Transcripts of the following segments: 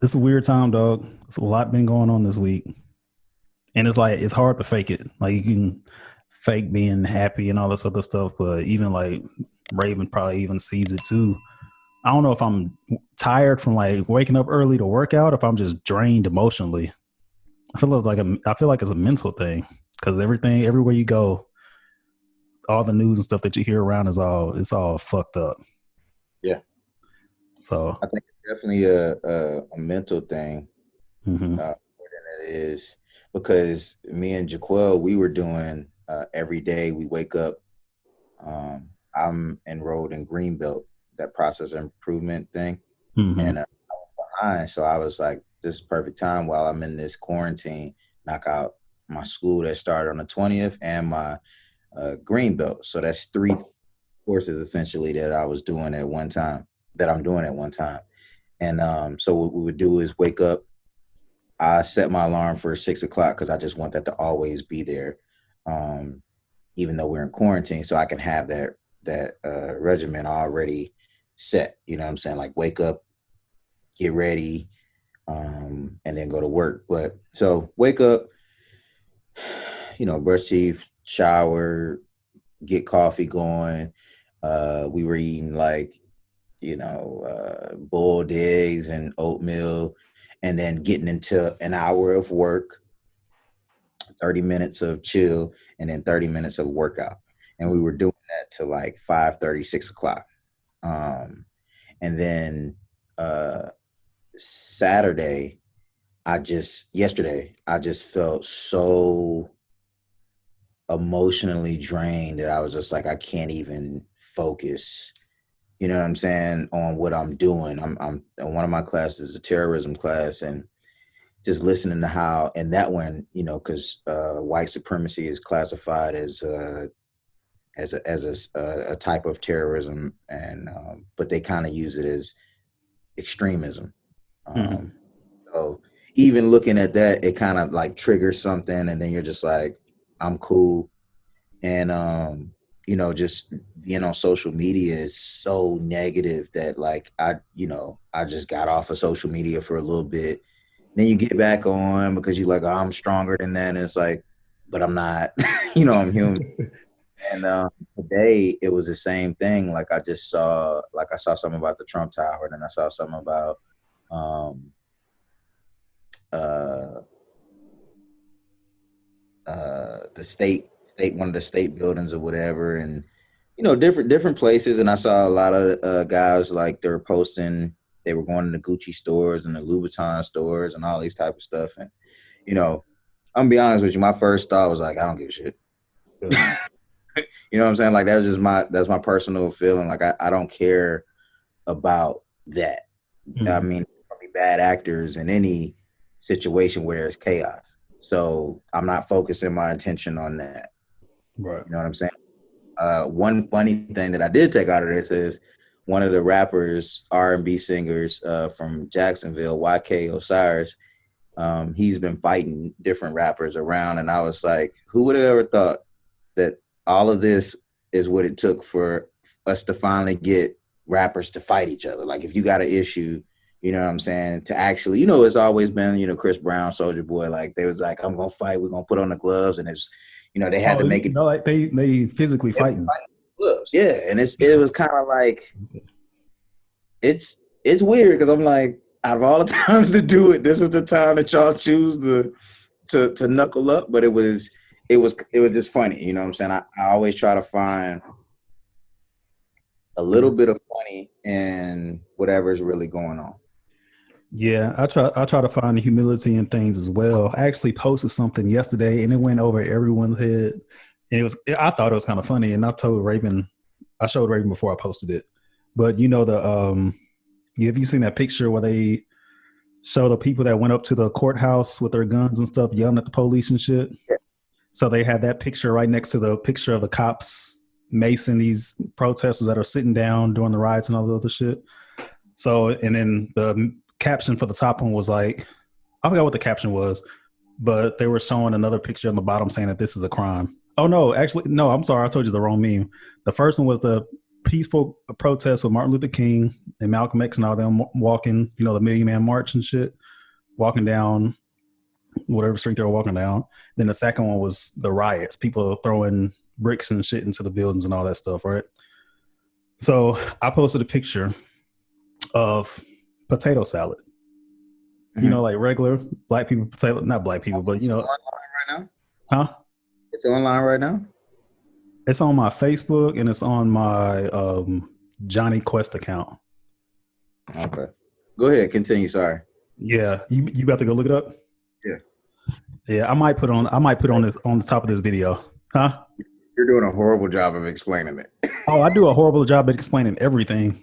It's a weird time, dog. It's a lot been going on this week, and it's like it's hard to fake it. Like you can fake being happy and all this other stuff, but even like Raven probably even sees it too. I don't know if I'm tired from like waking up early to work out, if I'm just drained emotionally. I feel like it's a mental thing because everything, everywhere you go, all the news and stuff that you hear around it's all fucked up. Yeah, So, I think it's definitely a mental thing mhm. more than it is because me and Jaquel, we were doing every day. We wake up. I'm enrolled in Greenbelt, that process improvement thing, Mhm. and behind. So I was like, this is perfect time while I'm in this quarantine, knock out my school that started on the 20th and my green belt. So that's three courses essentially that I was doing at one time, that I'm doing at one time. And so what we would do is wake up. I set my alarm for 6 o'clock because I just want that to always be there, um, even though we're in quarantine, so I can have that regimen already set. You know what I'm saying? Like wake up, get ready, and then go to work. But so wake up, brush teeth, shower, get coffee going. We were eating like, boiled eggs and oatmeal, and then getting into an hour of work, 30 minutes of chill, and then 30 minutes of workout. And we were doing that to like 5:30, 6 o'clock. Um, and then uh, Saturday, yesterday, I just felt so emotionally drained that I was just like, I can't even focus. You know what I'm saying, on what I'm doing. I'm one of my classes is a terrorism class, and just listening to how in that one, because white supremacy is classified as a type of terrorism, and but they kind of use it as extremism. Mhm. Um, so even looking at that, it kind of like triggers something, and then you're just like, I'm cool. And just being on social media is so negative that like I just got off of social media for a little bit. Then you get back on because you're like, oh, I'm stronger than that, and it's like, but I'm not. I'm human. And today it was the same thing. Like I saw something about the Trump Tower, and then I saw something about um uh the state one of the state buildings or whatever, and different places. And I saw a lot of guys like they were posting, they were going to the Gucci stores and the Louboutin stores and all these type of stuff. And you know I'm gonna be honest with you, my first thought was like, I don't give a shit. Yeah. You know what I'm saying? Like that's my personal feeling. Like I don't care about that. I Mhm. mean, there'll be bad actors in any situation where there's chaos, so I'm not focusing my attention on that. Right. You know what I'm saying? One funny thing that I did take out of this is one of the rappers, R&B singers from Jacksonville, YK Osiris. He's been fighting different rappers around, and I was like, who would have ever thought that all of this is what it took for us to finally get rappers to fight each other? Like, if you got an issue, you know what I'm saying, to actually, it's always been, Chris Brown, Soldier Boy, like they was like, I'm gonna fight, we're gonna put on the gloves, and it's, they had Oh, to make it like they physically fighting. gloves. Yeah, and it was kind of like it's weird because I'm like, out of all the times to do it, this is the time that y'all choose to knuckle up. But it was just funny. You know what I'm saying? I always try to find a little Mhm. bit of funny in whatever is really going on. Yeah, I try to find the humility in things as well. I actually posted something yesterday and it went over everyone's head. And I thought it was kind of funny. And I showed Raven before I posted it. But have you seen that picture where they show the people that went up to the courthouse with their guns and stuff, yelling at the police and shit? So they had that picture right next to the picture of the cops macing these protesters that are sitting down during the riots and all the other shit. So, and then the caption for the top one was like, I forgot what the caption was, but they were showing another picture on the bottom saying that this is a crime. Oh no, actually, no, I'm sorry, I told you the wrong meme. The first one was the peaceful protest with Martin Luther King and Malcolm X and all them walking, the Million Man March and shit, walking down whatever street they were walking down. Then the second one was the riots, people throwing bricks and shit into the buildings and all that stuff, right? So I posted a picture of potato salad. Mhm. Like regular black people potato, not black people, but It's online right now. huh? It's online right now. It's on my Facebook and it's on my Johnny Quest account. Okay. Go ahead. Continue. Sorry. Yeah, you about to go look it up? Yeah. Yeah, I might put on this on the top of this video. Huh? You're doing a horrible job of explaining it. Oh, I do a horrible job at explaining everything.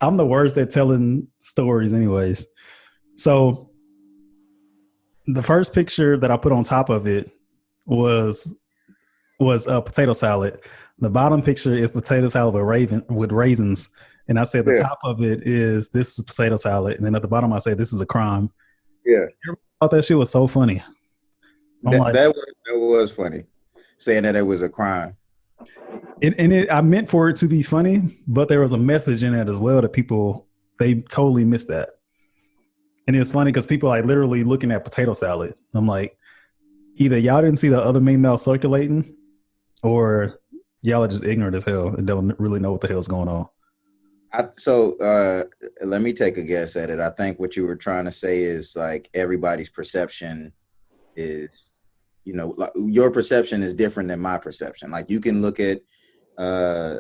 I'm the worst at telling stories anyways. So the first picture that I put on top of it was a potato salad. The bottom picture is potato salad with raisins. And I said the Yeah. top of it is this is potato salad. And then at the bottom I said this is a crime. Yeah. I thought that shit was so funny. I'm That like, that was funny. Saying that it was a crime. I meant for it to be funny, but there was a message in it as well that people they totally missed that. And it was funny because people like literally looking at potato salad. I'm like, either y'all didn't see the other meme that was circulating, or y'all are just ignorant as hell and don't really know what the hell's going on. Let me take a guess at it. I think what you were trying to say is like everybody's perception is, like your perception is different than my perception. Like you can look at uh,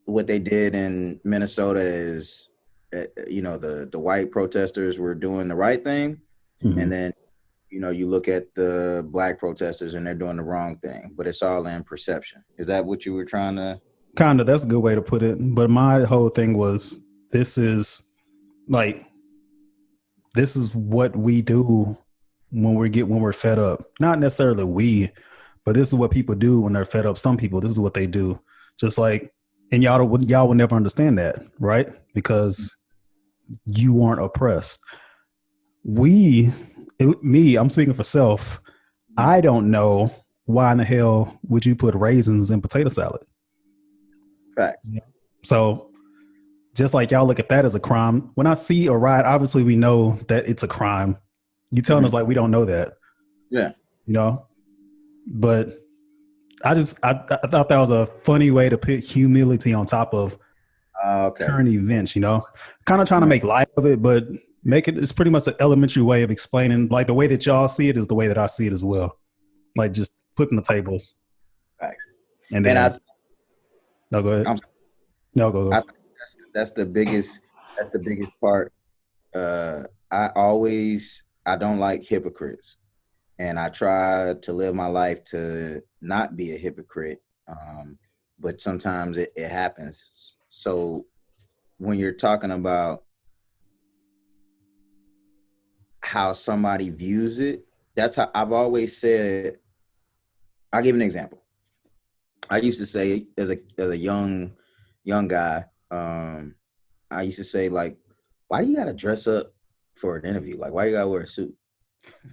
what they did in Minnesota is, the white protesters were doing the right thing, and then you look at the black protesters and they're doing the wrong thing. But it's all in perception. Is that what you were trying to? Kind of, that's a good way to put it. But my whole thing was this is like this is what we do when we're fed up. Not necessarily we, but this is what people do when they're fed up. Some people, this is what they do. Just like, and y'all would never understand that, right? Because you aren't oppressed. I'm speaking for self. I don't know why in the hell would you put raisins in potato salad. Facts. So just like y'all look at that as a crime, when I see a riot, obviously we know that it's a crime. You telling us like we don't know that, Yeah. But I thought that was a funny way to put humility on top of Okay. current events. Kind of trying to make light of it, but it's pretty much an elementary way of explaining. Like the way that y'all see it is the way that I see it as well. Like just flipping the tables. Facts. And then no, go ahead. No, go. I think that's the biggest part. I don't like hypocrites, and I try to live my life to not be a hypocrite. But sometimes it happens. So when you're talking about how somebody views it, that's how I've always said. I'll give an example. I used to say as a young guy, I used to say like, why do you gotta dress up for an interview? Like, why you gotta wear a suit?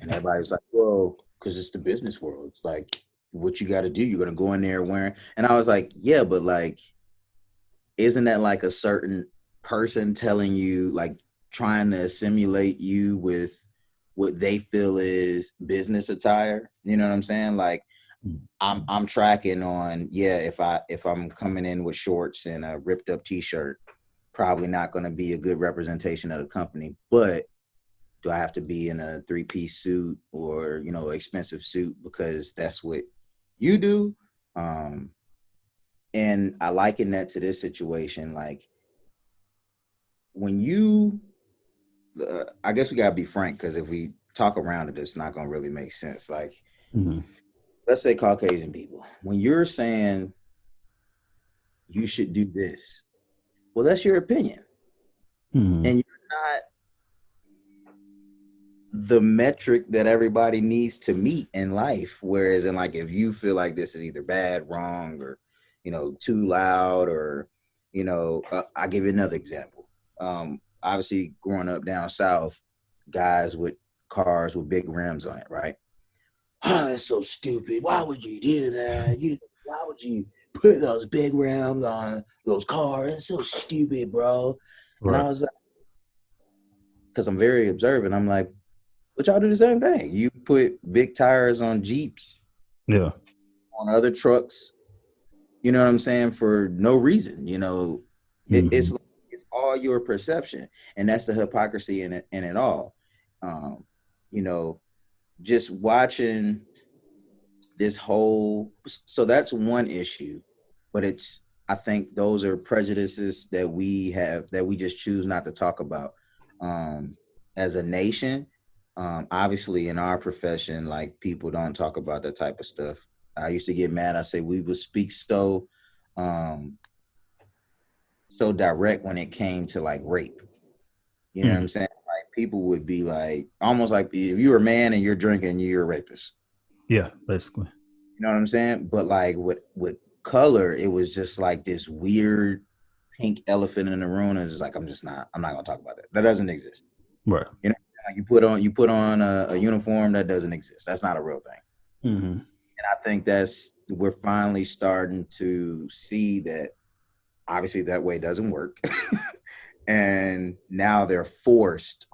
And everybody was like, well, because it's the business world. It's like what you gotta do. You're gonna go in there wearing. And I was like, yeah, but like, isn't that like a certain person telling you, like trying to simulate you with what they feel is business attire? You know what I'm saying? Like I'm tracking on, if I'm coming in with shorts and a ripped up t-shirt, probably not going to be a good representation of the company. But do I have to be in a 3-piece suit or, expensive suit because that's what you do? And I liken that to this situation. Like when I guess we gotta be frank, because if we talk around it, it's not gonna really make sense. Like, let's say Caucasian people, when you're saying you should do this, well, that's your opinion. And you're not the metric that everybody needs to meet in life. Whereas in like, if you feel like this is either bad, wrong, or, too loud, or, I'll give you another example. Obviously growing up down south, guys with cars with big rims on it, right? Oh, that's so stupid. Why would you do that? Why would you put those big rims on those cars. It's so stupid, bro. And I Right. was like, because I'm very observant. I'm like, but y'all do the same thing. You put big tires on Jeeps, Yeah. on other trucks. You know what I'm saying? For no reason. Hmm. It's all your perception, and that's the hypocrisy in it all. Um, you know, just watching this whole. So that's one issue, but I think those are prejudices that we have that we just choose not to talk about. Um, as a nation, obviously in our profession, like people don't talk about that type of stuff. I used to get mad. I say we would speak um, so direct when it came to like rape. You know what I'm Hmm. saying? Like people would be like, almost like if you're a man and you're drinking, you're a rapist. Yeah, basically. You know what I'm saying? But like with color, it was just like this weird pink elephant in the room. And it's just like I'm not gonna talk about that. That doesn't exist. Right. You know, like you put on a uniform that doesn't exist. That's not a real thing. Hmm. And I think we're finally starting to see that obviously that way doesn't work. And now they're forced,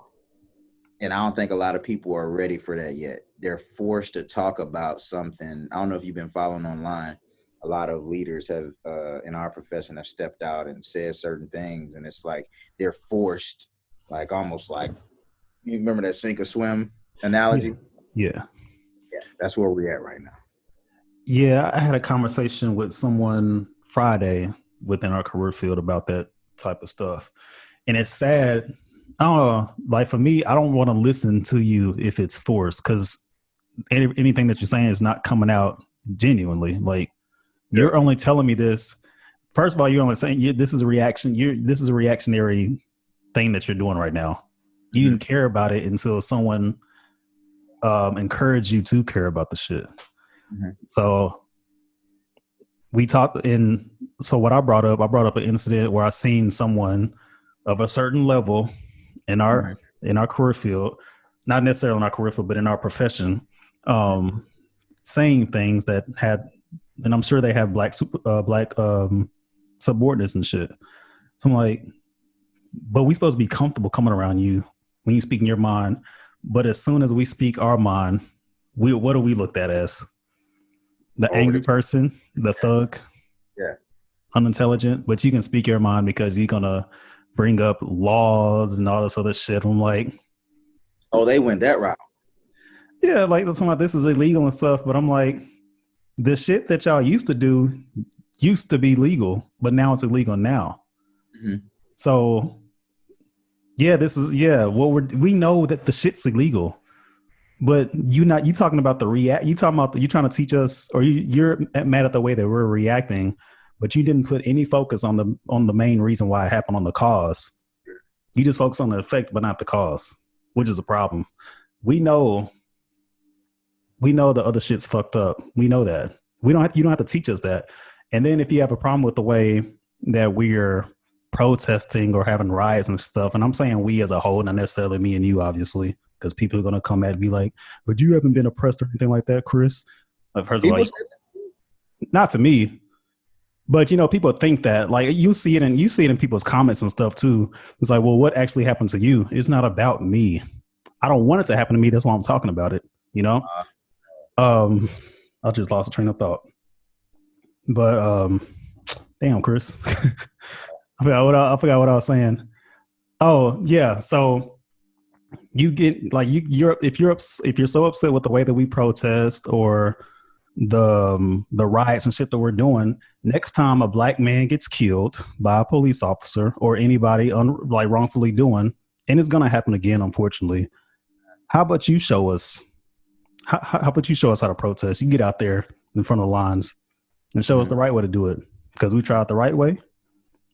and I don't think a lot of people are ready for that yet. They're forced to talk about something. I don't know if you've been following online. A lot of leaders have in our profession have stepped out and said certain things, and it's like they're forced, like almost like you remember that sink or swim Yeah. analogy. Yeah. Yeah, that's where we're at right now. Yeah. I had a conversation with someone Friday within our career field about that type of stuff. And it's sad. I don't know. Like for me, I don't want to listen to you if it's forced because anything that you're saying is not coming out genuinely. Like Yeah. you're only telling me this. First of all, you're only saying this is a reaction. This is a reactionary thing that you're doing right now. You Mm-hmm. didn't care about it until someone encouraged you to care about the shit. Mm-hmm. So we talked in. So what I brought up an incident where I seen someone of a certain level in Mm-hmm. our career field, not necessarily in our career field, but in our profession, um, saying things that had, and I'm sure they have black subordinates and shit. So I'm like, but we supposed to be comfortable coming around you when you speak in your mind. But as soon as we speak our mind, what are we looked at as? The Over angry the person, the thug, yeah. unintelligent, but you can speak your mind because you're gonna bring up laws and all this other shit. I'm like, Oh, they went that route. yeah, like that's why this is illegal and stuff. But I'm like, the shit that y'all used to do used to be legal, but now it's illegal now. Mm-hmm. So yeah, this is yeah. Well, we know that the shit's illegal, but you talking about the react. You talking about you trying to teach us, or you're mad at the way that we're reacting, but you didn't put any focus on the main reason why it happened on the cause. You just focus on the effect, but not the cause, which is a problem. We know we know the other shit's fucked up. We know that. We don't have you don't have to teach us that. And then if you have a problem with the way that we're protesting or having riots and stuff, and I'm saying we as a whole, not necessarily me and you, obviously, because people are gonna come at me like, but you haven't been oppressed or anything like that, Chris. First of all, People said not to me, but people think that like you see it in people's comments and stuff too. It's like, well, what actually happened to you? It's not about me. I don't want it to happen to me. That's why I'm talking about it. You know. uh, Um, I just lost a train of thought. But damn, Chris, I forgot what I was saying. Oh yeah, so you get like you're if you're so upset with the way that we protest or the riots and shit that we're doing, next time a black man gets killed by a police officer or anybody like wrongfully doing, and it's gonna happen again, unfortunately. How about you show us? How about you show us how to protest? You get out there in front of the lines and show us mhm. the right way to do it. Because we tried the right way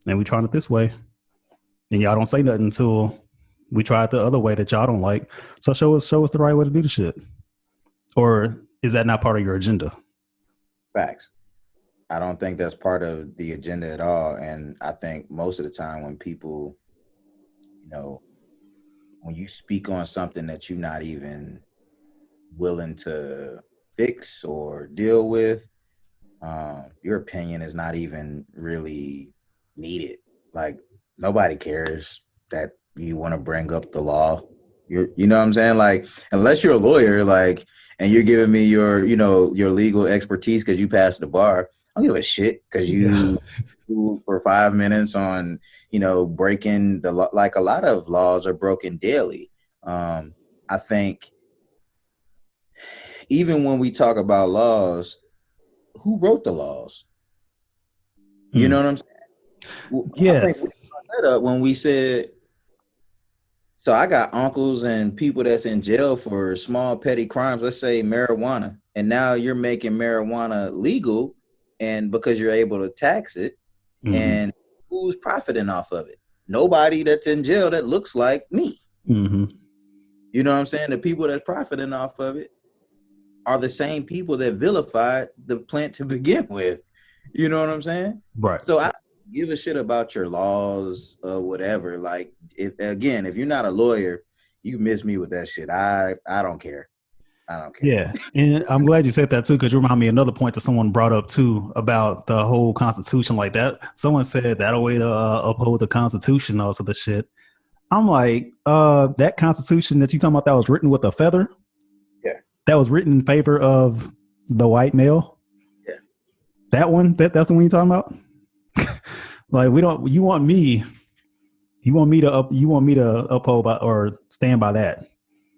and we tried it this way. And y'all don't say nothing until we tried the other way that y'all don't like. So show us the right way to do the shit. Or is that not part of your agenda? Facts. I don't think that's part of the agenda at all. And I think most of the time when people, you know, when you speak on something that you're not even willing to fix or deal with, your opinion is not even really needed. Like nobody cares that you want to bring up the law. You know what I'm saying? Like unless you're a lawyer, like, and you're giving me your, you know, your legal expertise because you passed the bar. I don't give a shit because Yeah. you for 5 minutes on, you know, breaking the law. Like a lot of laws are broken daily. I think even when we talk about laws, who wrote the laws? You know Mm. what I'm saying? I think we Yes. brought that up when we said, so I got uncles and people that's in jail for small petty crimes, let's say marijuana, and now you're making marijuana legal, and because you're able to tax it, Mm-hmm. and who's profiting off of it? Nobody that's in jail that looks like me. Mm-hmm. You know what I'm saying? The people that's profiting off of it are the same people that vilified the plant to begin with. You know what I'm saying? Right. So I give a shit about your laws or whatever. Like if you're not a lawyer, you miss me with that shit. I don't care. I don't care. Yeah, and I'm glad you said that too, because you remind me of another point that someone brought up too about the whole Constitution like that. Someone said that a way to uphold the Constitution, also the shit. I'm like, that Constitution that you talking about that was written with a feather, Yeah. that was written in favor of the white male. Yeah. That one, that's the one you're talking about. Like, we don't. You want me to uphold by, or stand by that.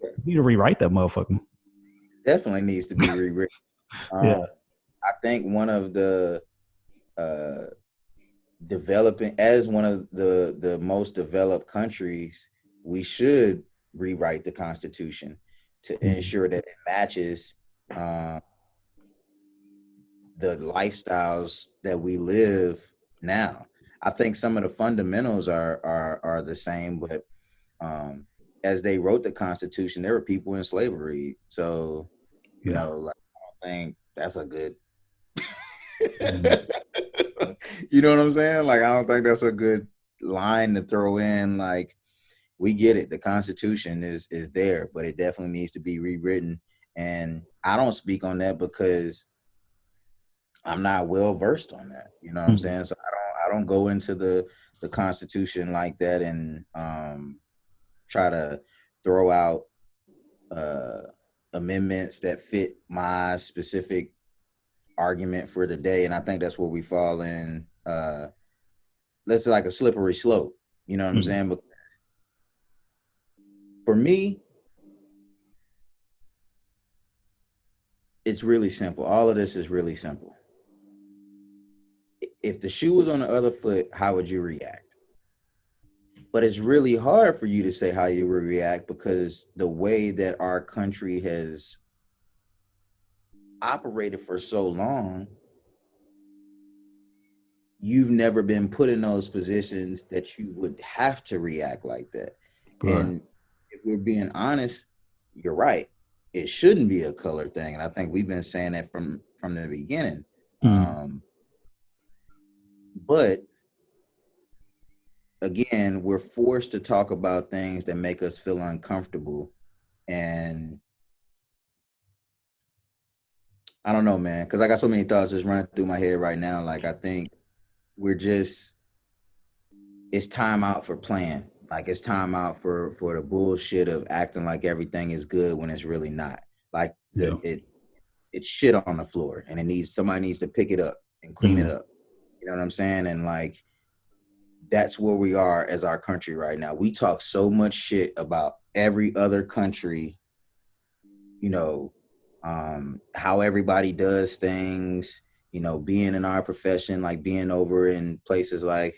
You need to rewrite that motherfucker. Definitely needs to be rewritten. Yeah. I think one of the uh, developing as one of the most developed countries, we should rewrite the Constitution to Mm-hmm. ensure that it matches uh, the lifestyles that we live now. I think some of the fundamentals are the same, but um, as they wrote the Constitution, there were people in slavery. So, you Yeah. know, like I don't think that's a good. Mm-hmm. You know what I'm saying? Like I don't think that's a good line to throw in. Like we get it, the Constitution is there, but it definitely needs to be rewritten. And I don't speak on that because I'm not well versed on that. You know what I'm Mm-hmm. saying? So I don't go into the Constitution like that and try to throw out uh amendments that fit my specific argument for the day. And I think that's where we fall in let's say like a slippery slope. You know what I'm saying? But for me, it's really simple. All of this is really simple. If the shoe was on the other foot, how would you react? But it's really hard for you to say how you would react because the way that our country has operated for so long, you've never been put in those positions that you would have to react like that. Right. And if we're being honest, you're right. It shouldn't be a color thing, and I think we've been saying that from the beginning. Mm-hmm. But again, we're forced to talk about things that make us feel uncomfortable, and I don't know, man, because I got so many thoughts just running through my head right now. Like I think we're just it's time out for playing. Like it's time out for the bullshit of acting like everything is good when it's really not. Like Yeah. it's shit on the floor and somebody needs to pick it up and clean it Mm-hmm. up. You know what I'm saying? And like that's where we are as our country right now. We talk so much shit about every other country, you know, how everybody does things, you know, being in our profession, like being over in places like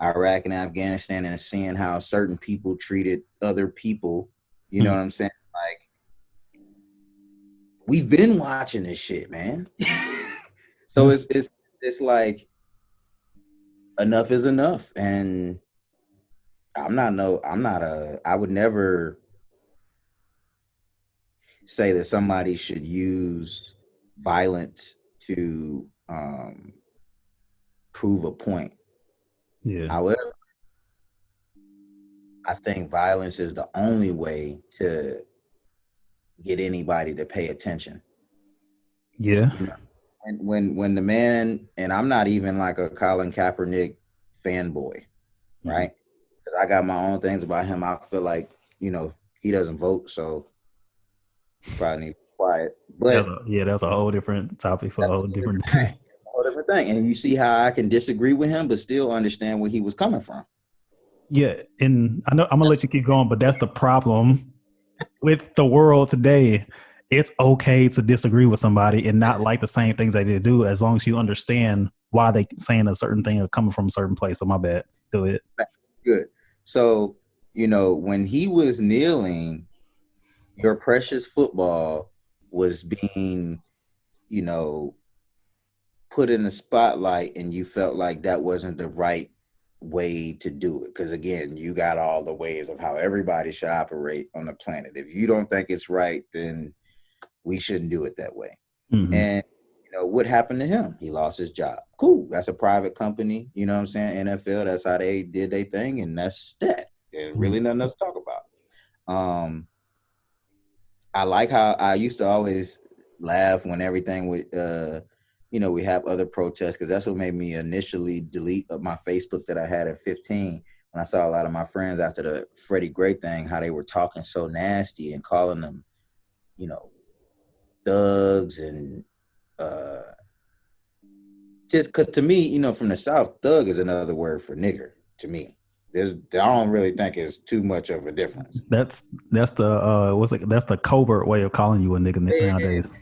Iraq and Afghanistan and seeing how certain people treated other people. You know what I'm saying? Like we've been watching this shit, man. So Yeah. it's like enough is enough. And I would never say that somebody should use violence to prove a point. Yeah. However, I think violence is the only way to get anybody to pay attention. Yeah. You know, And when the man, and I'm not even like a Colin Kaepernick fanboy, Mhm. right? Because I got my own things about him. I feel like, he doesn't vote, so he probably needs to be quiet. But That's a whole different topic for a that's whole a whole different different thing. day. A whole different thing. And you see how I can disagree with him, but still understand where he was coming from. Yeah, and I know I'm gonna let you keep going, but that's the problem with the world today. It's okay to disagree with somebody and not like the same things that they do, as long as you understand why they saying a certain thing or coming from a certain place. But my bad, do it. Good. So, when he was kneeling, your precious football was being, you know, put in the spotlight, and you felt like that wasn't the right way to do it. Because again, you got all the ways of how everybody should operate on the planet. If you don't think it's right, then we shouldn't do it that way. Mm-hmm. And what happened to him? He lost his job. Cool. That's a private company. You know what I'm saying? NFL, that's how they did their thing, and that's that. And really nothing else to talk about. I like how I used to always laugh when everything would, we have other protests, because that's what made me initially delete my Facebook that I had at 15. When I saw a lot of my friends after the Freddie Gray thing, how they were talking so nasty and calling them, you know, thugs and uh, just because to me, from the South, thug is another word for nigger to me. I don't really think it's too much of a difference. That's the what's it? That's the covert way of calling you a nigga Yeah. nowadays.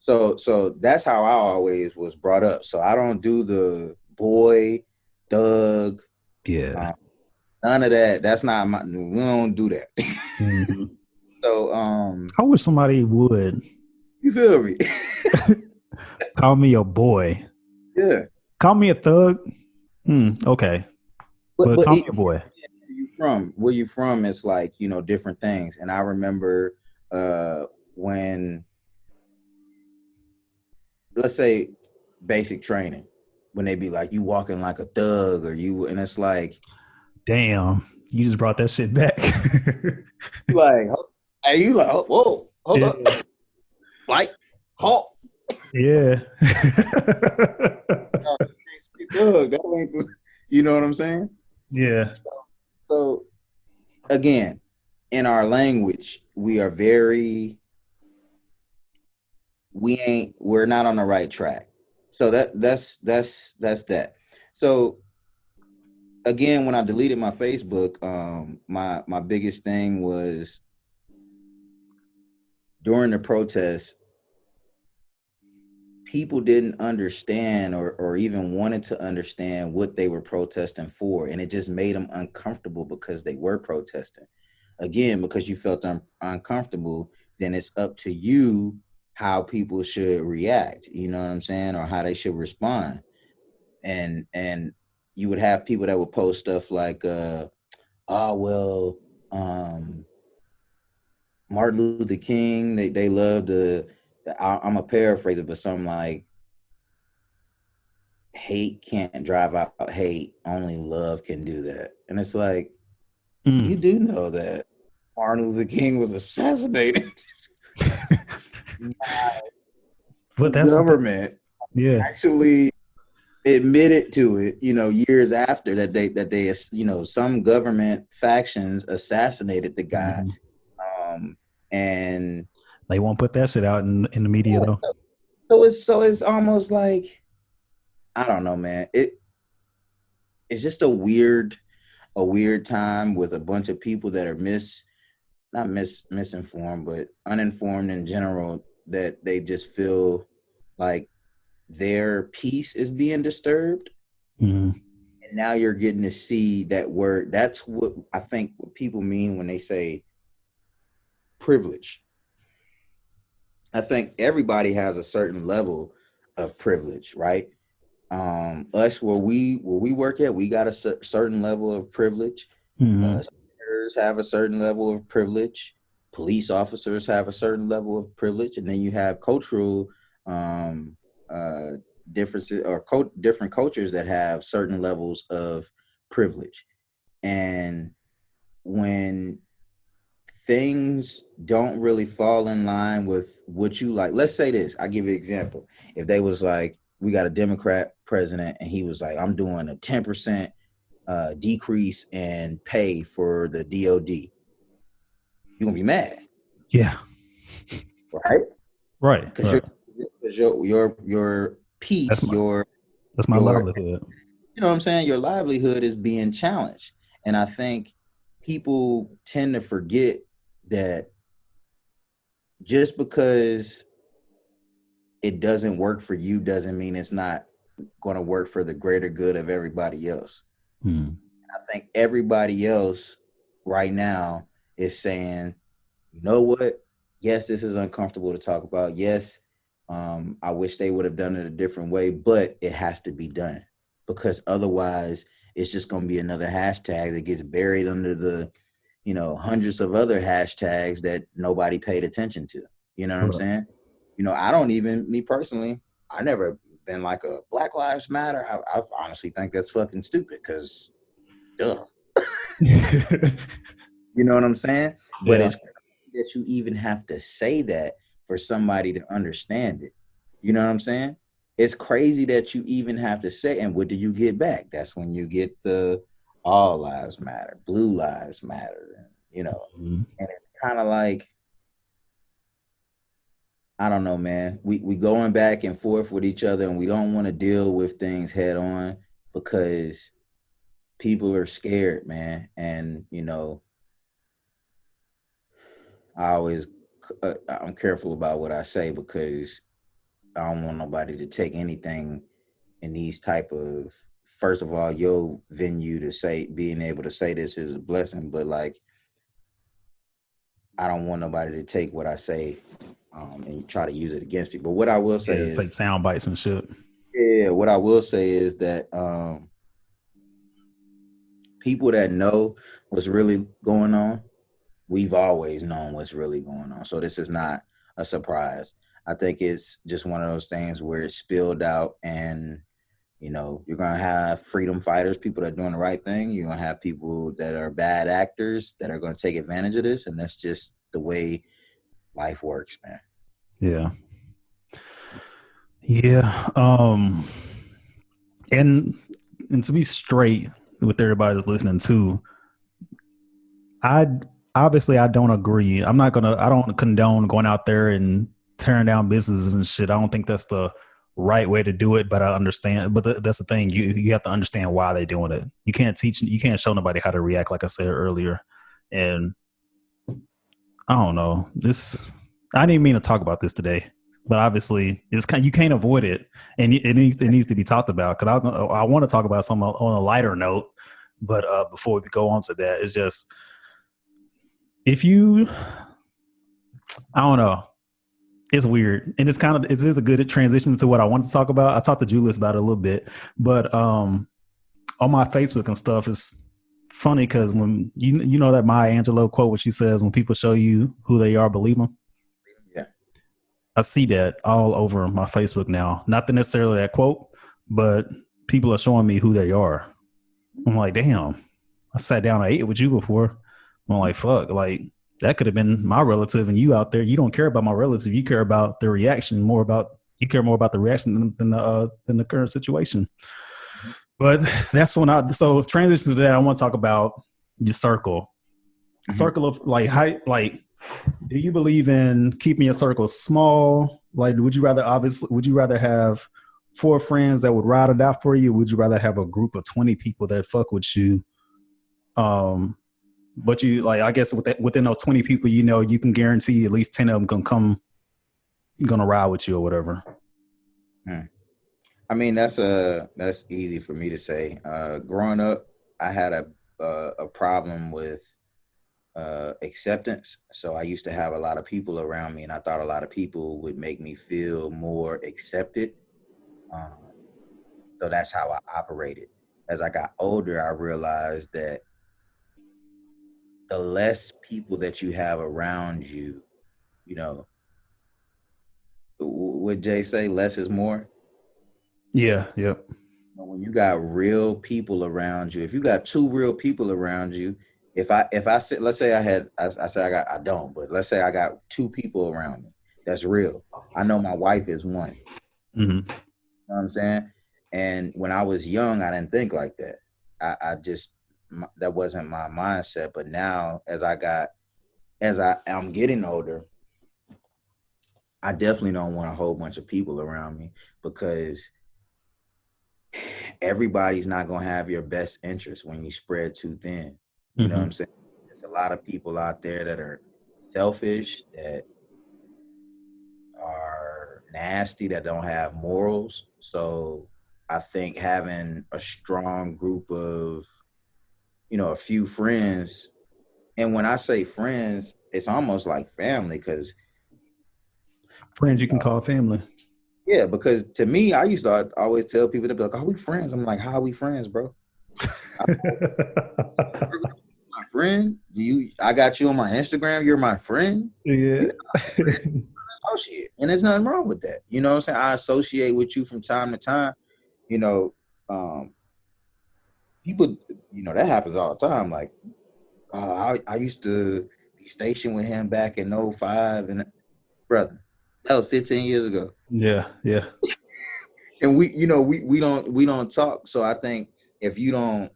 So that's how I always was brought up. So I don't do the boy, thug, Yeah. uh, none of that. That's not we don't do that. Mm-hmm. So I wish somebody would you feel me? call me a boy. Yeah. Call me a thug. Okay, But but but call me it, a boy. where you from, it's like, different things. And I remember when, let's say, basic training, when they be like, you walking like a thug, and it's like, Damn, you just brought that shit back. like, hey, you like, oh, whoa, hold up, Yeah. like, halt. Yeah. You can't say thug. That ain't you know what I'm saying? Yeah. So again, in our language, we're not on the right track. So that's that. So again, when I deleted my Facebook, my biggest thing was during the protest, people didn't understand or even wanted to understand what they were protesting for, and it just made them uncomfortable because they were protesting. Again, because you felt uncomfortable, then it's up to you how people should react, you know what I'm saying, or how they should respond. And you would have people that would post stuff like oh well, um Martin Luther King, they love I'm a paraphrase it, but something like, hate can't drive out hate, only love can do that. And it's like, you Mm. do know that Martin Luther King was assassinated by But the that's the thing. government, Yeah. actually admitted to it, years after that they some government factions assassinated the guy. Mhm. um and They won't put that shit out in the media yeah, though. so it's almost like, I don't know, man. It's just a weird time with a bunch of people that are not misinformed, but uninformed in general, that they just feel like their peace is being disturbed. Mhm. And now you're getting to see that word. That's what I think what people mean when they say privilege. I think everybody has a certain level of privilege, right? Us where we work at, we got a certain level of privilege. Mhm. Senators have a certain level of privilege. Police officers have a certain level of privilege, and then you have cultural um, uh, differences, or different cultures that have certain levels of privilege. And when things don't really fall in line with what you like. Let's say this. I give you an example. If they was like, we got a Democrat president, and he was like, I'm doing a 10% decrease in pay for the DOD, you're gonna be mad, Yeah. right? Right. Because Right. your That's peace, my your that's my your livelihood. you know what I'm saying, your livelihood is being challenged. And I think people tend to forget that just because it doesn't work for you doesn't mean it's not going to work for the greater good of everybody else. Hmm. I think everybody else right now is saying, you know what? Yes, this is uncomfortable to talk about. Yes, I wish they would have done it a different way, but it has to be done because otherwise it's just going to be another hashtag that gets buried under the, hundreds of other hashtags that nobody paid attention to. You know what I'm Right. saying? I don't even, me personally, I never been like a Black Lives Matter. I honestly think that's fucking stupid because, duh. You know what I'm saying? But Yeah. it's crazy that you even have to say that for somebody to understand it. You know what I'm saying? It's crazy that you even have to say, and what do you get back? That's when you get the all lives matter, blue lives matter, Mhm. and it's kind of like, I don't know, man. We going back and forth with each other and we don't want to deal with things head on because people are scared, man. And I always I'm careful about what I say because I don't want nobody to take anything in these type of, first of all, your venue to say, being able to say this is a blessing, but like I don't want nobody to take what I say and try to use it against me. But what I will say Yeah. It's like is, sound bites and shit. yeah, what I will say is that people that know what's really going on, we've always known what's really going on. So this is not a surprise. I think it's just one of those things where it's spilled out, and you're gonna have freedom fighters, people that are doing the right thing. You're gonna have people that are bad actors that are gonna take advantage of this, and that's just the way life works, man. Yeah. Yeah. And to be straight with everybody that's listening too, I obviously I don't agree. I don't condone going out there and tearing down businesses and shit. I don't think that's the right way to do it, but I understand. But that's the thing. You have to understand why they're doing it. You can't show nobody how to react, like I said earlier. And I don't know. I didn't mean to talk about this today, but obviously you can't avoid it, and it needs to be talked about. Because I want to talk about something on a lighter note, but before we go on to that, it's just if you, I don't know. It's weird, and it is a good transition to what I want to talk about. I talked to Julius about it a little bit, but on my Facebook and stuff, it's funny because when you know that Maya Angelou quote, what she says, when people show you who they are, believe them. Yeah. I see that all over my Facebook now. Not necessarily that quote, but people are showing me who they are. I'm like, damn, I sat down, I ate with you before. I'm like, fuck, like that could have been my relative, and you out there, you don't care about my relative. You care about the reaction more about you care more about the reaction than the current situation. But that's when so transition to that. I want to talk about your circle, Mm-hmm. circle of like how like do you believe in keeping your circle small? Like, would you rather have four friends that would ride or die for you? Would you rather have a group of 20 people that fuck with you? Um, but you like, I guess within those 20 people, you can guarantee at least 10 of them gonna ride with you or whatever. Hmm. I mean, that's easy for me to say. Growing up, I had a problem with acceptance. So I used to have a lot of people around me, and I thought a lot of people would make me feel more accepted. Um, so that's how I operated. As I got older, I realized that the less people that you have around you, you know, what Jay say, less is more. Yeah, yep. When you got real people around you, if you got two real people around you, if I said, let's say I say I don't, but let's say I got two people around me. That's real. I know my wife is one. Mm-hmm. You know what I'm saying? And when I was young, I didn't think like that. I just that wasn't my mindset. But now, as I'm getting older, I definitely don't want a whole bunch of people around me because everybody's not gonna have your best interest when you spread too thin. You know what Mm-hmm. I'm saying? There's a lot of people out there that are selfish, that are nasty, that don't have morals. So I think having a strong group of, a few friends, and when I say friends, it's almost like family because, Friends you you can know, call family. yeah, because to me, I used to always tell people to be like, "Are we friends?" I'm like, "How are we friends, bro? I, my friend, I got you on my Instagram. You're my friend. Yeah. You're not my friend, associate, and there's nothing wrong with that. You know what I'm saying? I associate with you from time to time. You know, um, people, that happens all the time. Like, I used to be stationed with him back in '05, and brother, that was 15 years ago. Yeah. Yeah. And we don't talk. So I think if you don't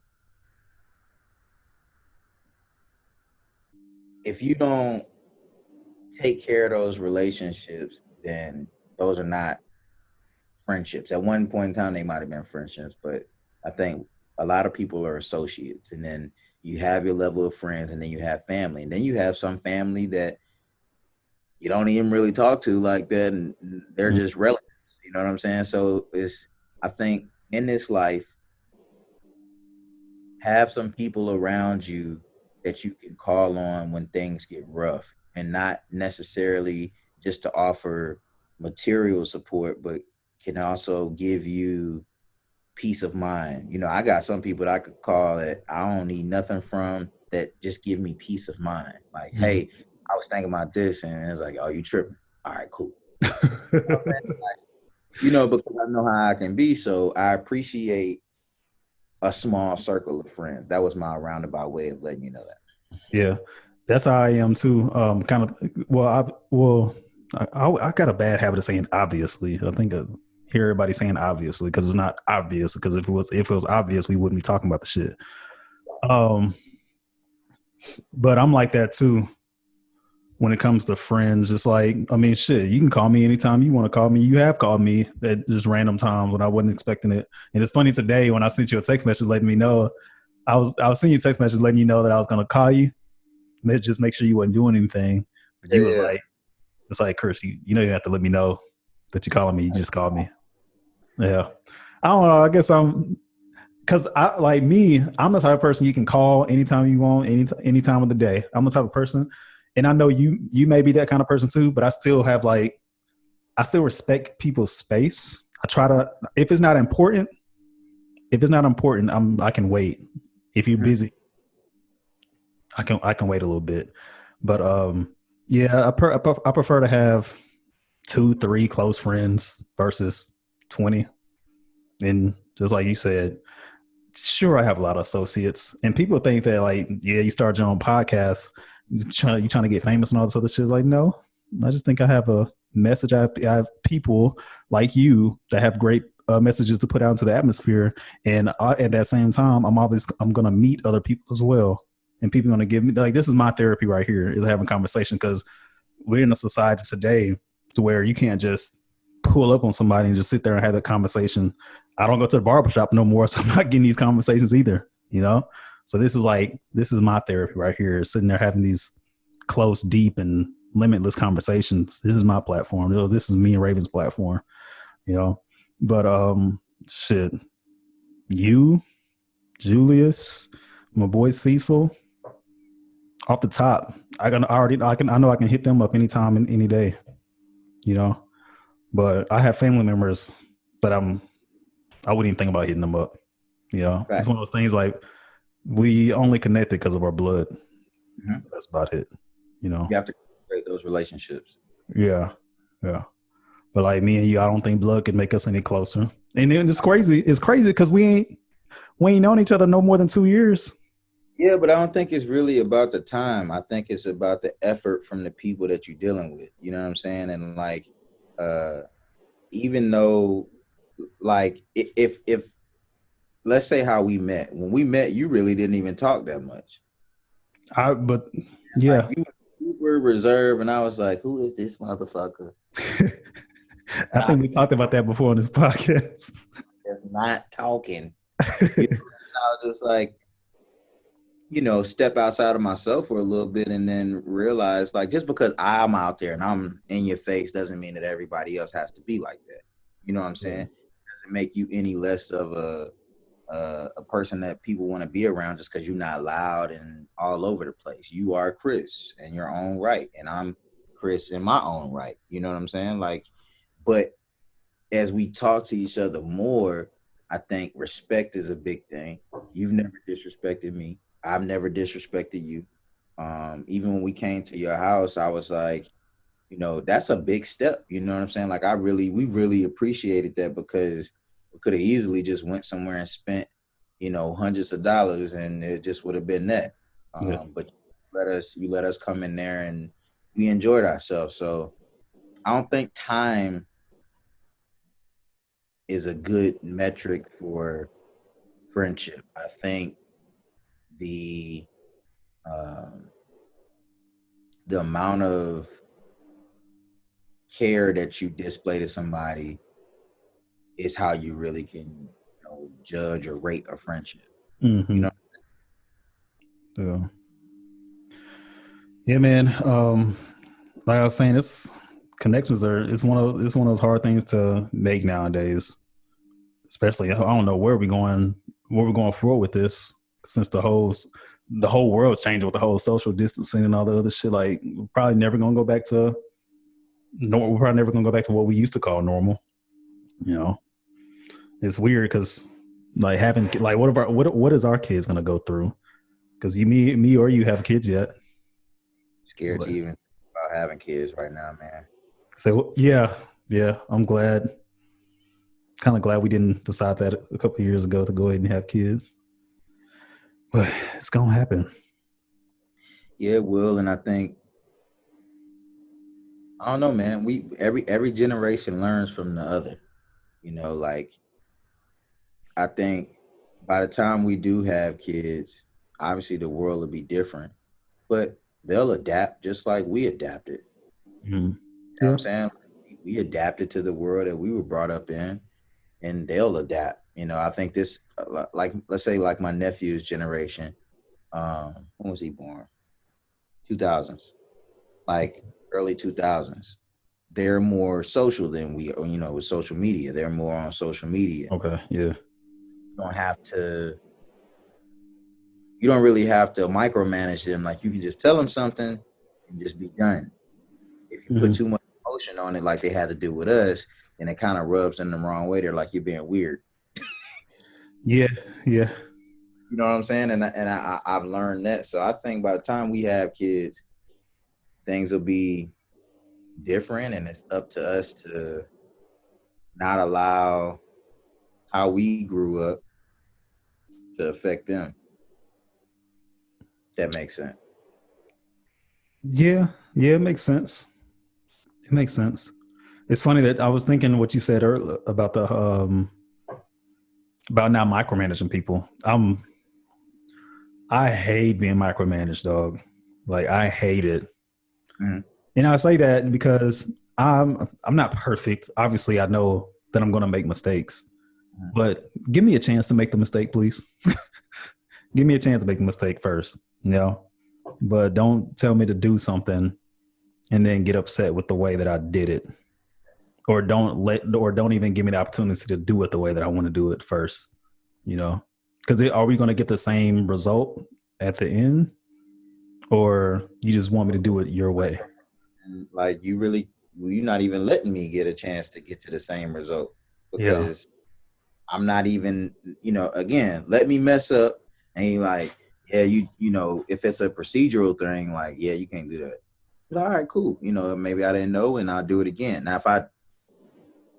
if you don't take care of those relationships, then those are not friendships. At one point in time, they might have been friendships, but I think a lot of people are associates, and then you have your level of friends, and then you have family, and then you have some family that you don't even really talk to like that, and they're Mm. just relatives. You know what I'm saying? So I think in this life, have some people around you that you can call on when things get rough, and not necessarily just to offer material support, but can also give you peace of mind. I got some people that I could call that I don't need nothing from, that just give me peace of mind. Like, Mhm. hey, I was thinking about this, and it's like, oh, you tripping? All right, cool. Because I know how I can be, so I appreciate a small circle of friends. That was my roundabout way of letting you know that. Yeah, that's how I am too. Kind of. I got a bad habit of saying obviously. I think I hear everybody saying obviously because it's not obvious. Because if it was obvious, we wouldn't be talking about the shit. Um, but I'm like that too when it comes to friends. Just like, I mean, shit, you can call me anytime you want to call me. You have called me at just random times when I wasn't expecting it. And it's funny today when I sent you a text message letting me know I was sending you a text message letting you know that I was gonna call you. Just make sure you wasn't doing anything. But you was Yeah. like, it's like, Chris, you know you have to let me know that you're calling me. You just called me. Yeah. I don't know. I guess because I like me, I'm the type of person you can call anytime you want, any time of the day. I'm the type of person. And I know you may be that kind of person too, but I still have like I still respect people's space. I try to if it's not important, I can wait. If you're Mhm. busy, I can wait a little bit. But yeah, I prefer to have 2, 3 close friends versus 20. And just like you said, sure, I have a lot of associates, and people think that like, yeah, you start your own podcast, you trying to get famous and all this other shit. Like, no, I just think I have a message. I have people like you that have great messages to put out into the atmosphere, and at that same time, I'm gonna meet other people as well, and people are gonna give me like this is my therapy right here is having conversation because we're in a society today to where you can't just pull up on somebody and just sit there and have that conversation. I don't go to the barbershop no more, so I'm not getting these conversations either, you know? So this is my therapy right here, sitting there having these close, deep, and limitless conversations. This is my platform. This is me and Raven's platform, you know? But shit, you, Julius, my boy Cecil, off the top, I know I can hit them up anytime and any day, you know. But I have family members that I wouldn't even think about hitting them up. You know, Right. it's one of those things like we only connected because of our blood. Mhm. That's about it. You know. You have to create those relationships. Yeah. Yeah. But like me and you, I don't think blood could make us any closer. And then it's crazy. It's crazy because we ain't known each other no more than 2 years. Yeah, but I don't think it's really about the time. I think it's about the effort from the people that you're dealing with. You know what I'm saying? And like, uh, even though, like, if let's say how we met. When we met, you really didn't even talk that much. But Like yeah, you super reserved, and I was like, "Who is this motherfucker?" I And I think we talked about that before on this podcast. was not talking. You know, I was just like, step outside of myself for a little bit and then realize like just because I'm out there and I'm in your face doesn't mean that everybody else has to be like that. You know what I'm saying? Yeah, Doesn't make you any less of a person that people want to be around just because you're not loud and all over the place. You are Chris in your own right, and I'm Chris in my own right. You know what I'm saying? Like, but as we talk to each other more, I think respect is a big thing. You've never disrespected me. I've never disrespected you. Even when we came to your house, I was like, that's a big step. You know what I'm saying? Like we really appreciated that because we could have easily just went somewhere and spent, hundreds of dollars and it just would have been that. yeah, But you let us come in there and we enjoyed ourselves. So I don't think time is a good metric for friendship. I think the um, the amount of care that you display to somebody is how you really can, judge or rate a friendship. You hmm know, yeah, yeah, man. Like I was saying, it's one of those hard things to make nowadays. Especially, I don't know where we're going forward with this since the whole world's changing with the whole social distancing and all the other shit. Like, we're probably never gonna go back to what we used to call normal. You know, it's weird because like having like what is our kids gonna go through? Because me or you have kids yet? It's scared to like, even about having kids right now, man. so yeah, yeah. I'm glad, kind of glad we didn't decide that a couple of years ago to go ahead and have kids, but it's gonna happen. Yeah, it will, and I think I don't know, man. We every generation learns from the other. Like I think by the time we do have kids, obviously the world will be different, but they'll adapt just like we adapted. Mhm. You know what Yeah. I'm saying? We adapted to the world that we were brought up in, and they'll adapt. I think this, like, let's say, like my nephew's generation. When was he born? 2000s, like early 2000s. They're more social than we, with social media. They're more on social media. Okay. Yeah. You don't have to. You don't really have to micromanage them. Like you can just tell them something and just be done. If you put hmm too much emotion on it, like they had to do with us, then it kind of rubs them the wrong way. They're like you're being weird. Yeah. Yeah. You know what I'm saying? I've learned that. So I think by the time we have kids, things will be different, and it's up to us to not allow how we grew up to affect them. That makes sense. Yeah. Yeah. It makes sense. It makes sense. It's funny that I was thinking what you said earlier about not micromanaging people. I hate being micromanaged, dog. Like I hate it. Mhm. And I say that because I'm not perfect. Obviously, I know that I'm going to make mistakes, Mhm. but give me a chance to make the mistake, please. Give me a chance to make the mistake first, you know. But don't tell me to do something and then get upset with the way that I did it, or don't even give me the opportunity to do it the way that I want to do it first, you know. Because are we going to get the same result at the end, or you just want me to do it your way? And like you're not even letting me get a chance to get to the same result Yeah. because I'm not even, again, let me mess up and you like, yeah, if it's a procedural thing, like, yeah, you can't do that. All right, cool. Maybe I didn't know and I'll do it again. Now, if I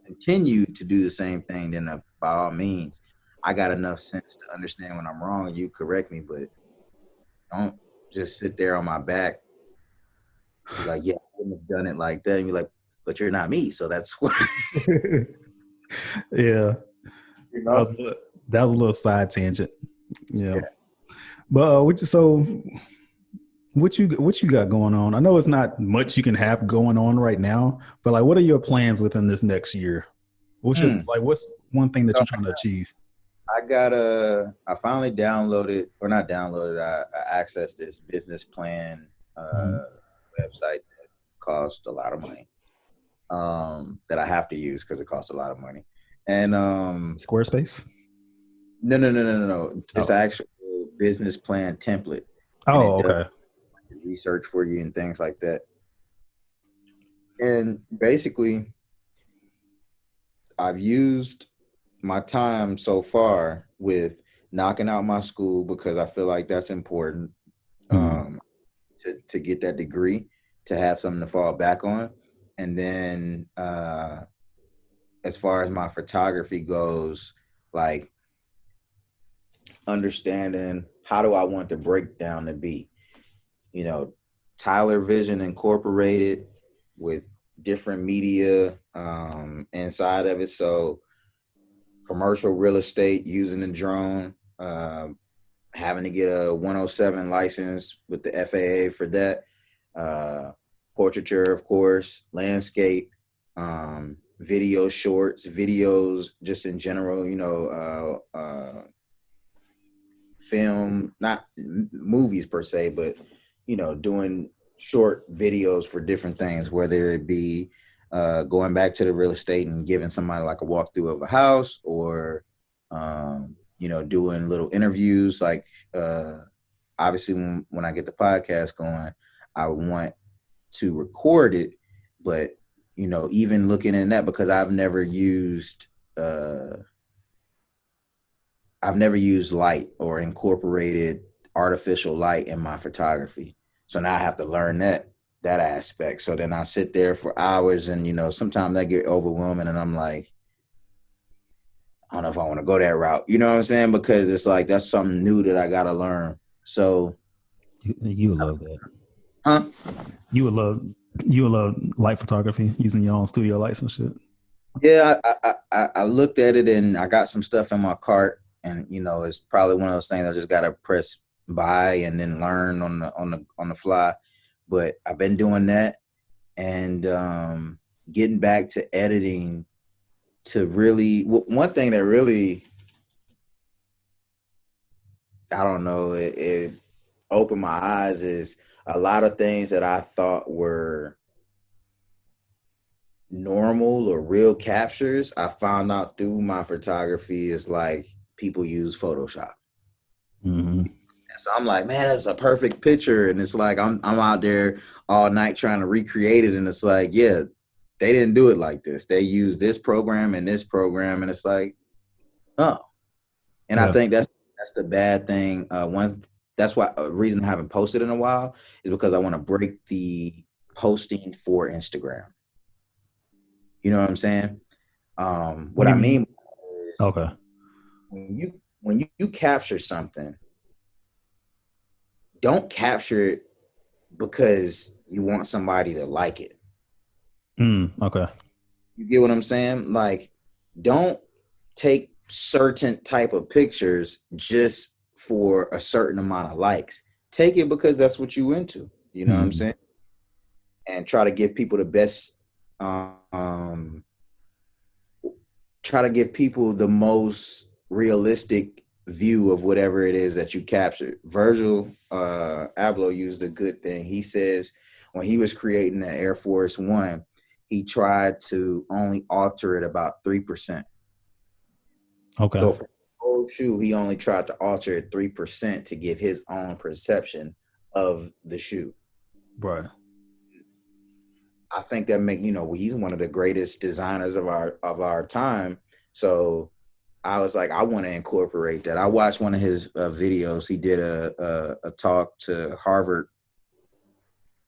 continue to do the same thing, then by all means, I got enough sense to understand when I'm wrong and you correct me. But Don't just sit there on my back. Be like, yeah, I wouldn't have done it like that. And be like, but you're not me, so that's what Yeah, you that was know. that was a little side tangent. Yeah, Yeah. but what you got going on? I know it's not much you can have going on right now, but like, what are your plans within this next year? Hmm. What's one thing that So you're trying to achieve? I finally downloaded, or not downloaded, I accessed this business plan Mhm. website that costs a lot of money. That I have to use because it costs a lot of money. And Squarespace. no. It's an Oh, actual business plan template, and it oh, does okay. research for you and things like that. And basically, I've used my time so far with knocking out my school because I feel like that's important, Mhm. um, to get that degree, to have something to fall back on. And then as far as my photography goes, like understanding how do I want the breakdown to be, you know, Tyler Vision Incorporated with different media inside of it. So commercial real estate using the drone, having to get a 107 license with the FAA for that, uh, portraiture, of course, landscape, video shorts, videos just in general, film, not movies per se, but doing short videos for different things, whether it be going back to the real estate and giving somebody like a walkthrough of a house, or doing little interviews. Like obviously, when I get the podcast going, I want to record it, but even looking in that, because uh, I've never used light or incorporated artificial light in my photography. So now I have to learn that aspect. So then I sit there for hours, and sometimes I get overwhelming, and I'm like, I don't know if I want to go that route. You know what I'm saying? Because it's like that's something new that I gotta learn. So You would love that. huh? You would love you would love light photography using your own studio lights and shit. Yeah, I looked at it and I got some stuff in my cart, and it's probably one of those things I just gotta press buy and then learn on the fly. But I've been doing that, and getting back to editing, to really one thing that really, I don't know, it opened my eyes, is a lot of things that I thought were normal or real captures, I found out through my photography is like people use Photoshop. Mm-hmm. So I'm like, man, that's a perfect picture. And it's like I'm out there all night trying to recreate it. And it's like, yeah, they didn't do it like this. They used this program and this program. And it's like, oh. And I Yeah. think that's the bad thing. That's why a reason I haven't posted in a while is because I want to break the posting for Instagram. You know what I'm saying? What What do I you mean? mean is, Okay. when you capture something, don't capture it because you want somebody to like it. Okay. You get what I'm saying? Like, don't take certain type of pictures just for a certain amount of likes. Take it because that's what you into. You know what I'm Mm-hmm. saying? And um try to give people the most realistic view of whatever it is that you captured. Virgil Abloh used a good thing. He says when he was creating the Air Force One, he tried to only alter it about 3%. Okay. So for the whole shoe, he only tried to alter it 3% to give his own perception of the shoe. Right. I think that he's one of the greatest designers of our time. So I was like, I want to incorporate that. I watched one of his videos. He did a talk to Harvard.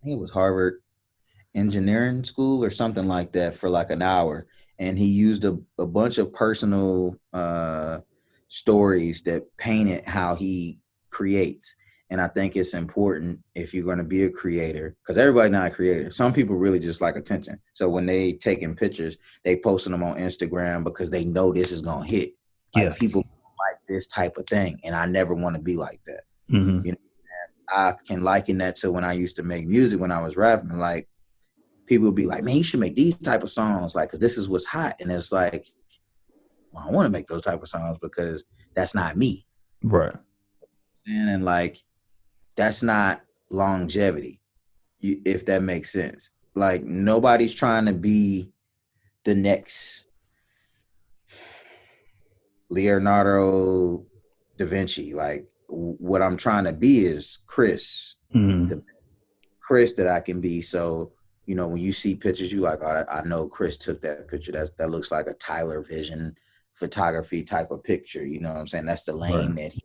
I think it was Harvard Engineering School or something like that for like an hour, and he used a bunch of personal stories that painted how he creates. And I think it's important if you're going to be a creator, because everybody's not a creator. Some people really just like attention. So when they taking pictures, they posting them on Instagram because they know this is going to hit. Like Yes. people like this type of thing. And I never want to be like that. Mm-hmm. You know, I can liken that to when I used to make music, when I was rapping. Like people would be like, man, you should make these type of songs, like, because this is what's hot. And it's like, well, I want to make those type of songs because that's not me. Right. And like, that's not longevity, if that makes sense. Like nobody's trying to be the next Leonardo da Vinci. Like what I'm trying to be is Chris, the Chris that I can be. So, you know, when you see pictures, you like, oh, I know Chris took that picture. That looks like a TylerVision photography type of picture. You know what I'm saying? That's the lane that he's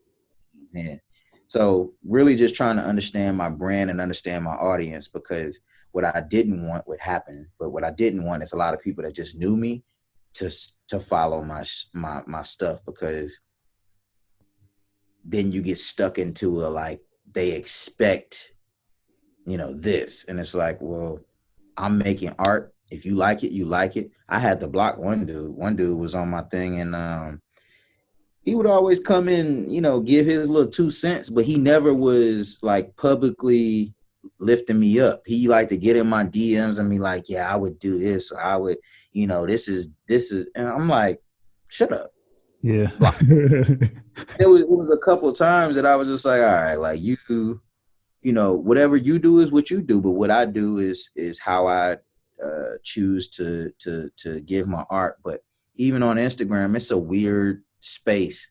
in. So really just trying to understand my brand and understand my audience, because what I didn't want would happen. But what I didn't want is a lot of people that just knew me to follow my stuff, because then you get stuck into a, like, they expect, you know, this. And it's like, well, I'm making art. If you like it, you like it. I had to block one dude. One dude was on my thing, and he would always come in, you know, give his little 2 cents, but he never was like publicly lifting me up. He liked to get in my DMs and be like, yeah, I would do this, or I would, you know, this is, and I'm like, shut up. Yeah. It was a couple of times that I was just like, all right, like you know, whatever you do is what you do, but what I do is how I choose to give my art. But even on Instagram, it's a weird space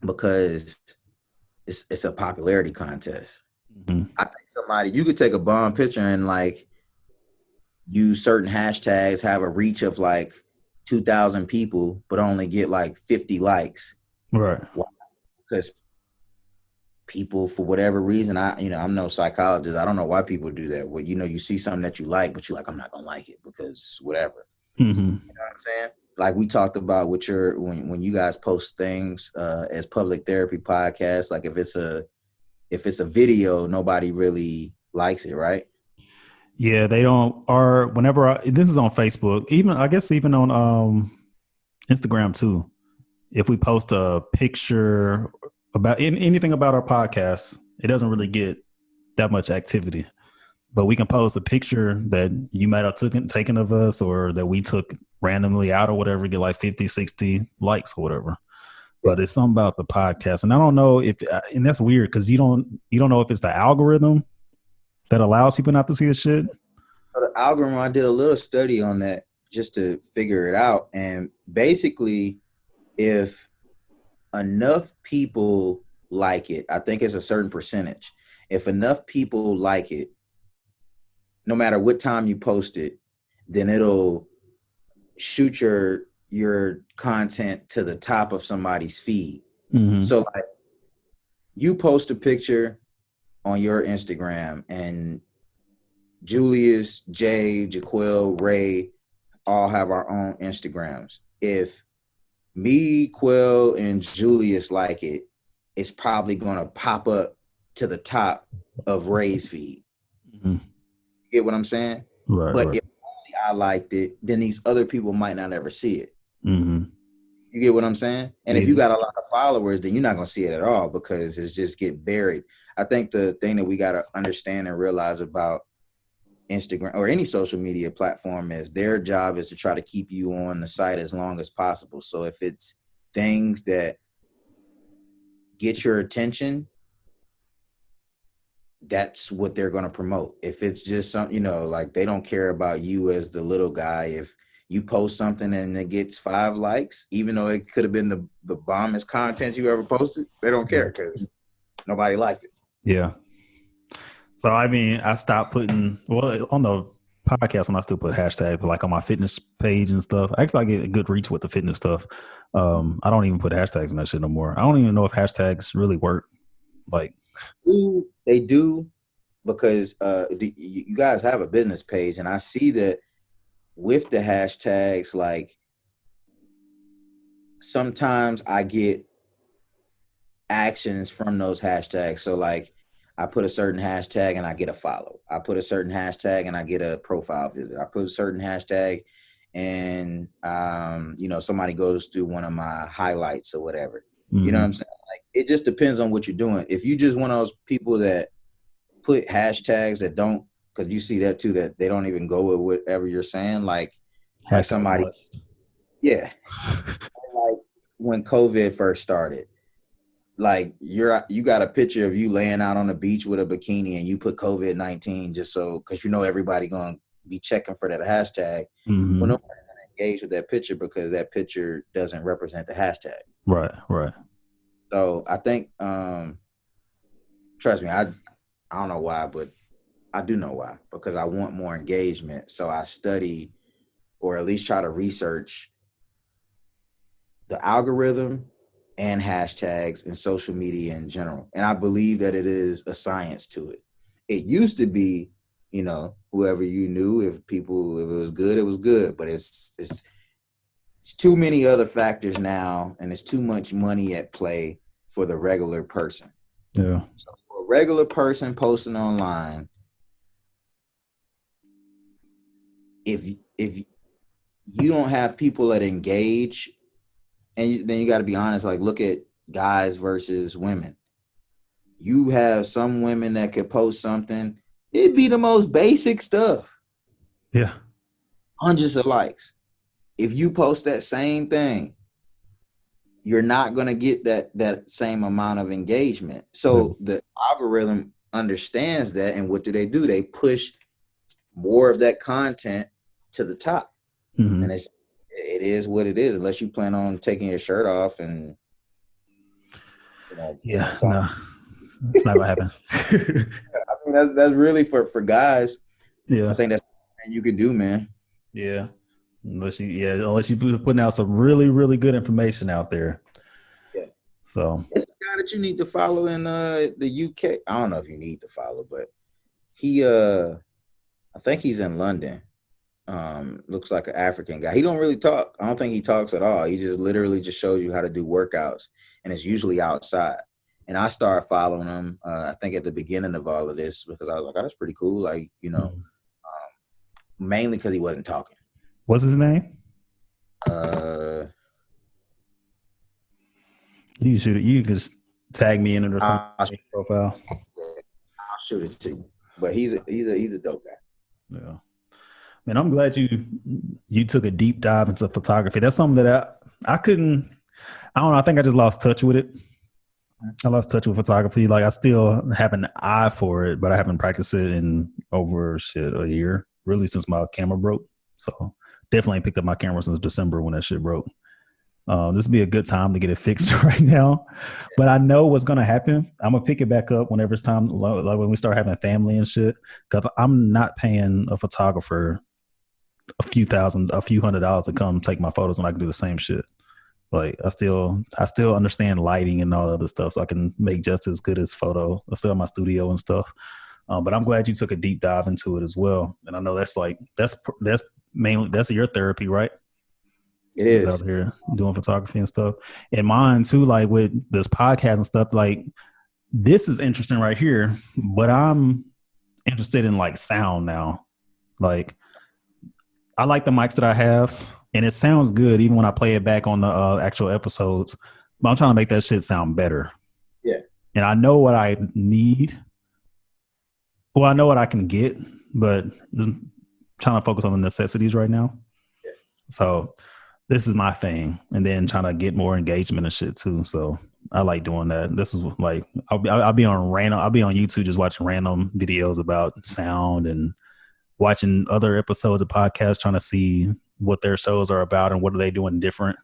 because it's a popularity contest. Mm-hmm. I think you could take a bomb picture and like use certain hashtags, have a reach of like 2,000 people, but only get like 50 likes. Right. Why? Because people, for whatever reason, I'm no psychologist. I don't know why people do that. Well, you know, you see something that you like, but you're like, I'm not gonna like it because whatever. Mm-hmm. You know what I'm saying? Like we talked about with when you guys post things as public therapy podcasts, like if it's a video, nobody really likes it, right? Yeah, they don't. Or whenever this is on Facebook, even I guess even on Instagram too. If we post a picture about anything about our podcast, it doesn't really get that much activity. But we can post a picture that you might have taken of us, or that we took randomly out or whatever, get like 50, 60 likes or whatever. But it's something about the podcast. And I don't know if, and that's weird because you don't know if it's the algorithm that allows people not to see the shit. So the algorithm, I did a little study on that just to figure it out. And basically, if enough people like it, I think it's a certain percentage. If enough people like it, no matter what time you post it, then it'll shoot your content to the top of somebody's feed. Mm-hmm. So like you post a picture on your Instagram and Julius, Jay, Jaquil, Ray all have our own Instagrams. If me, Quill, and Julius like it, it's probably going to pop up to the top of Ray's feed. Mm-hmm. Get what I'm saying? Right. But right. if only I liked it, then these other people might not ever see it. Mm-hmm. You get what I'm saying? And if Yeah. you got a lot of followers, then you're not going to see it at all because it's just get buried. I think the thing that we got to understand and realize about Instagram or any social media platform is their job is to try to keep you on the site as long as possible. So if it's things that get your attention, that's what they're going to promote. If it's just something, you know, like they don't care about you as the little guy. If you post something and it gets 5 likes, even though it could have been the bombest content you ever posted, they don't care because nobody liked it. Yeah. So I mean, I stopped putting on the podcast when I still put hashtags, but like on my fitness page and stuff. Actually, I get a good reach with the fitness stuff. I don't even put hashtags in that shit no more. I don't even know if hashtags really work. Like, they do because you guys have a business page, and I see that with the hashtags, like sometimes I get actions from those hashtags. So like I put a certain hashtag and I get a follow. I put a certain hashtag and I get a profile visit. I put a certain hashtag and somebody goes through one of my highlights or whatever. You know what I'm saying? Like it just depends on what you're doing. If you just one of those people that put hashtags that don't, because you see that too, that they don't even go with whatever you're saying, like Hashtag somebody, blessed. yeah, like when COVID first started, like you got a picture of you laying out on the beach with a bikini and you put COVID-19 just so, because everybody gonna be checking for that hashtag. Well, nobody's gonna engage with that picture because that picture doesn't represent the hashtag. Right. So I think, trust me, I don't know why, but I do know why, because I want more engagement. So I study, or at least try to research, the algorithm and hashtags and social media in general. And I believe that it is a science to it. It used to be, whoever you knew, if it was good, it was good. But it's too many other factors now, and it's too much money at play for the regular person. Yeah. So for a regular person posting online, if you don't have people that engage, and then you got to be honest, like look at guys versus women. You have some women that could post something, it'd be the most basic stuff, Yeah. hundreds of likes. If you post that same thing, you're not going to get that same amount of engagement. So the algorithm understands that, and what do? They push more of that content to the top. And it is what it is, unless you plan on taking your shirt off and Yeah, no, it's not gonna happen. I mean, that's really for guys. Yeah, I think that's what you could do, man. yeah. Unless you putting out some really, really good information out there. Yeah. So It's a guy that you need to follow in the UK. I don't know if you need to follow, but he I think he's in London. Looks like an African guy. He don't really talk. I don't think he talks at all. He just literally just shows you how to do workouts, and it's usually outside. And I started following him, I think at the beginning of all of this, because I was like, oh, that's pretty cool. Like, mainly because he wasn't talking. What's his name? You should. You can just tag me in it or something. Profile. I'll shoot it to you. But he's a dope guy. Yeah. Man, I'm glad you took a deep dive into photography. That's something that I couldn't. I don't know. I think I just lost touch with it. I lost touch with photography. Like I still have an eye for it, but I haven't practiced it in over a year, really, since my camera broke. So definitely picked up my camera since December when that shit broke. This would be a good time to get it fixed right now, but I know what's gonna happen. I'm gonna pick it back up whenever it's time, like when we start having a family and shit. Because I'm not paying a photographer a few $100s to come take my photos when I can do the same shit. Like I still understand lighting and all other stuff, so I can make just as good as photo. I still have my studio and stuff. But I'm glad you took a deep dive into it as well. And I know that's mainly that's your therapy, right? It is out here doing photography and stuff. And mine too, like with this podcast and stuff, like this is interesting right here, but I'm interested in like sound now. Like I like the mics that I have and it sounds good even when I play it back on the actual episodes, but I'm trying to make that shit sound better. Yeah. And I know what I need. Well, I know what I can get, but I'm trying to focus on the necessities right now. Yeah. So this is my thing, and then trying to get more engagement and shit too. So I like doing that. This is like I'll be on YouTube just watching random videos about sound and watching other episodes of podcasts, trying to see what their shows are about and what are they doing different.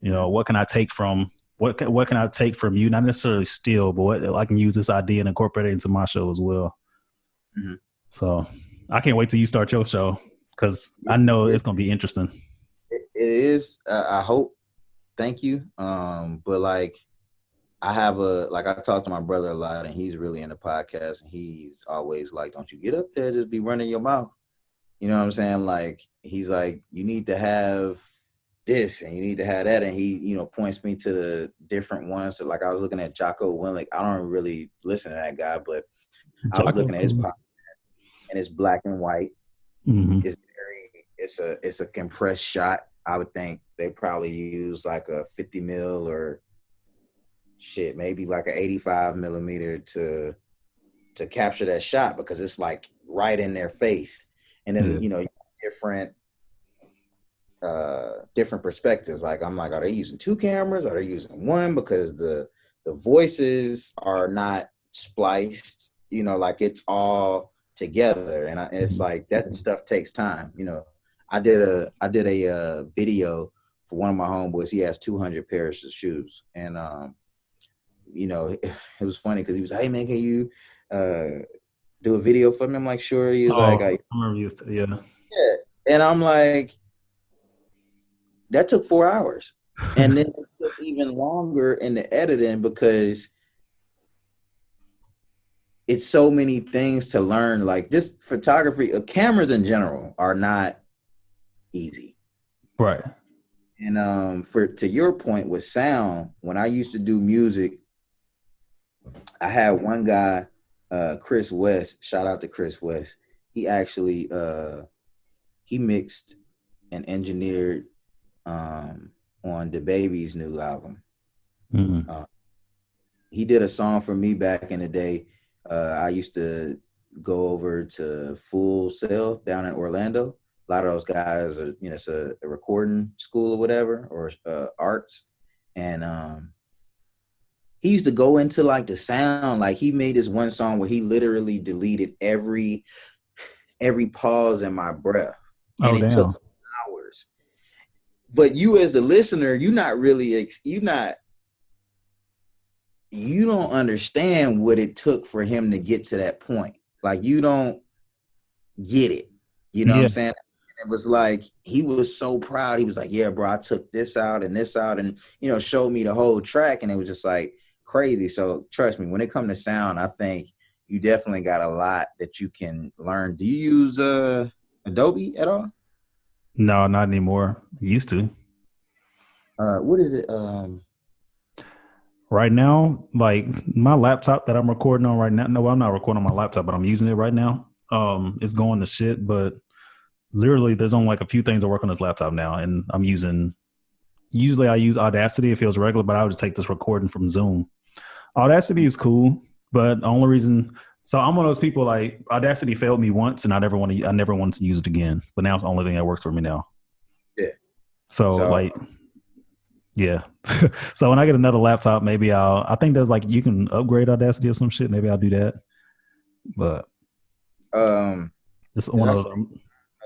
What can I take from what can I take from you? Not necessarily steal, but what I can use this idea and incorporate it into my show as well. Mm-hmm. So I can't wait till you start your show because I know it's gonna be interesting. It is. I hope. Thank you. But like, I talk to my brother a lot, and he's really into podcasts, and he's always like, "Don't you get up there, just be running your mouth." You know what I'm saying? Like, he's like, you need to have this and you need to have that. And he, points me to the different ones. So like I was looking at Jocko Willink. I don't really listen to that guy, but I was Jocko's looking at his cool. podcast and it's black and white. Mm-hmm. It's a compressed shot. I would think they probably use like a 50 mil or shit, maybe like an 85 millimeter to capture that shot because it's like right in their face. And then, Yeah. different different perspectives. Like I'm like, are they using two cameras? Are they using one? Because the voices are not spliced, like it's all together. And it's like that stuff takes time. I did a video for one of my homeboys. He has 200 pairs of shoes. And it was funny because he was like, hey man, can you do a video for me? I'm like, sure. He was Oh, like, I remember you. Yeah. yeah. And I'm like, that took 4 hours. And then it took even longer in the editing because it's so many things to learn. Like just photography, cameras in general are not easy. Right. And to your point with sound, when I used to do music, I had one guy, Chris West. Shout out to Chris West. He actually he mixed and engineered on the Baby's new album. Mm-hmm. He did a song for me back in the day. I used to go over to Full Sail down in Orlando. A lot of those guys are, it's a recording school or whatever, or arts. And he used to go into like the sound. Like he made this one song where he literally deleted every pause in my breath. And Oh, it took damn. hours. But you as the listener, you don't understand what it took for him to get to that point. Like you don't get it. You know what I'm Yeah. saying? It was like he was so proud. He was like, yeah, bro, I took this out and showed me the whole track. And it was just like crazy. So trust me, when it comes to sound, I think you definitely got a lot that you can learn. Do you use Adobe at all? No, not anymore. Used to. What is it? Right now, like my laptop that I'm recording on right now. No, I'm not recording on my laptop, but I'm using it right now. It's going to shit, but literally there's only like a few things that work on this laptop now, and I'm using. Usually, I use Audacity. It feels regular, but I would just take this recording from Zoom. Audacity is cool, but the only reason. So I'm one of those people like Audacity failed me once, and I never wanted to use it again. But now it's the only thing that works for me now. Yeah. So So like, yeah. So when I get another laptop, maybe I think there's like you can upgrade Audacity or some shit. Maybe I'll do that. But it's did one I of say, those.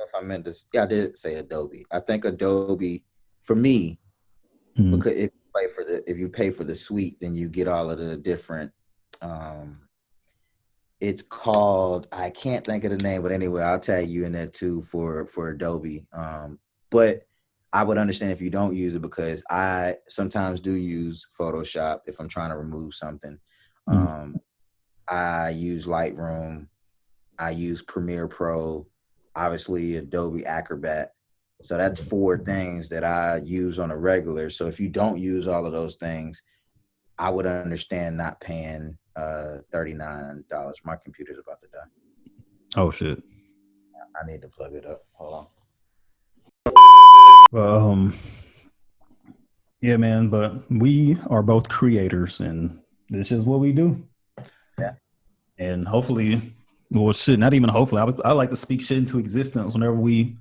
if I meant this? Yeah, I did say Adobe. I think Adobe for me, Hmm. because if you pay for the suite, then you get all of the different. It's called, I can't think of the name, but anyway, I'll tag you in that too for Adobe. But I would understand if you don't use it because I sometimes do use Photoshop if I'm trying to remove something. Hmm. I use Lightroom. I use Premiere Pro, obviously Adobe Acrobat. So that's 4 things that I use on a regular. So if you don't use all of those things, I would understand not paying $39. My computer's about to die. Oh shit. I need to plug it up. Hold on. Well, yeah, man. But we are both creators, and this is what we do. Yeah. And hopefully, well, shit. Not even hopefully. I like to speak shit into existence whenever we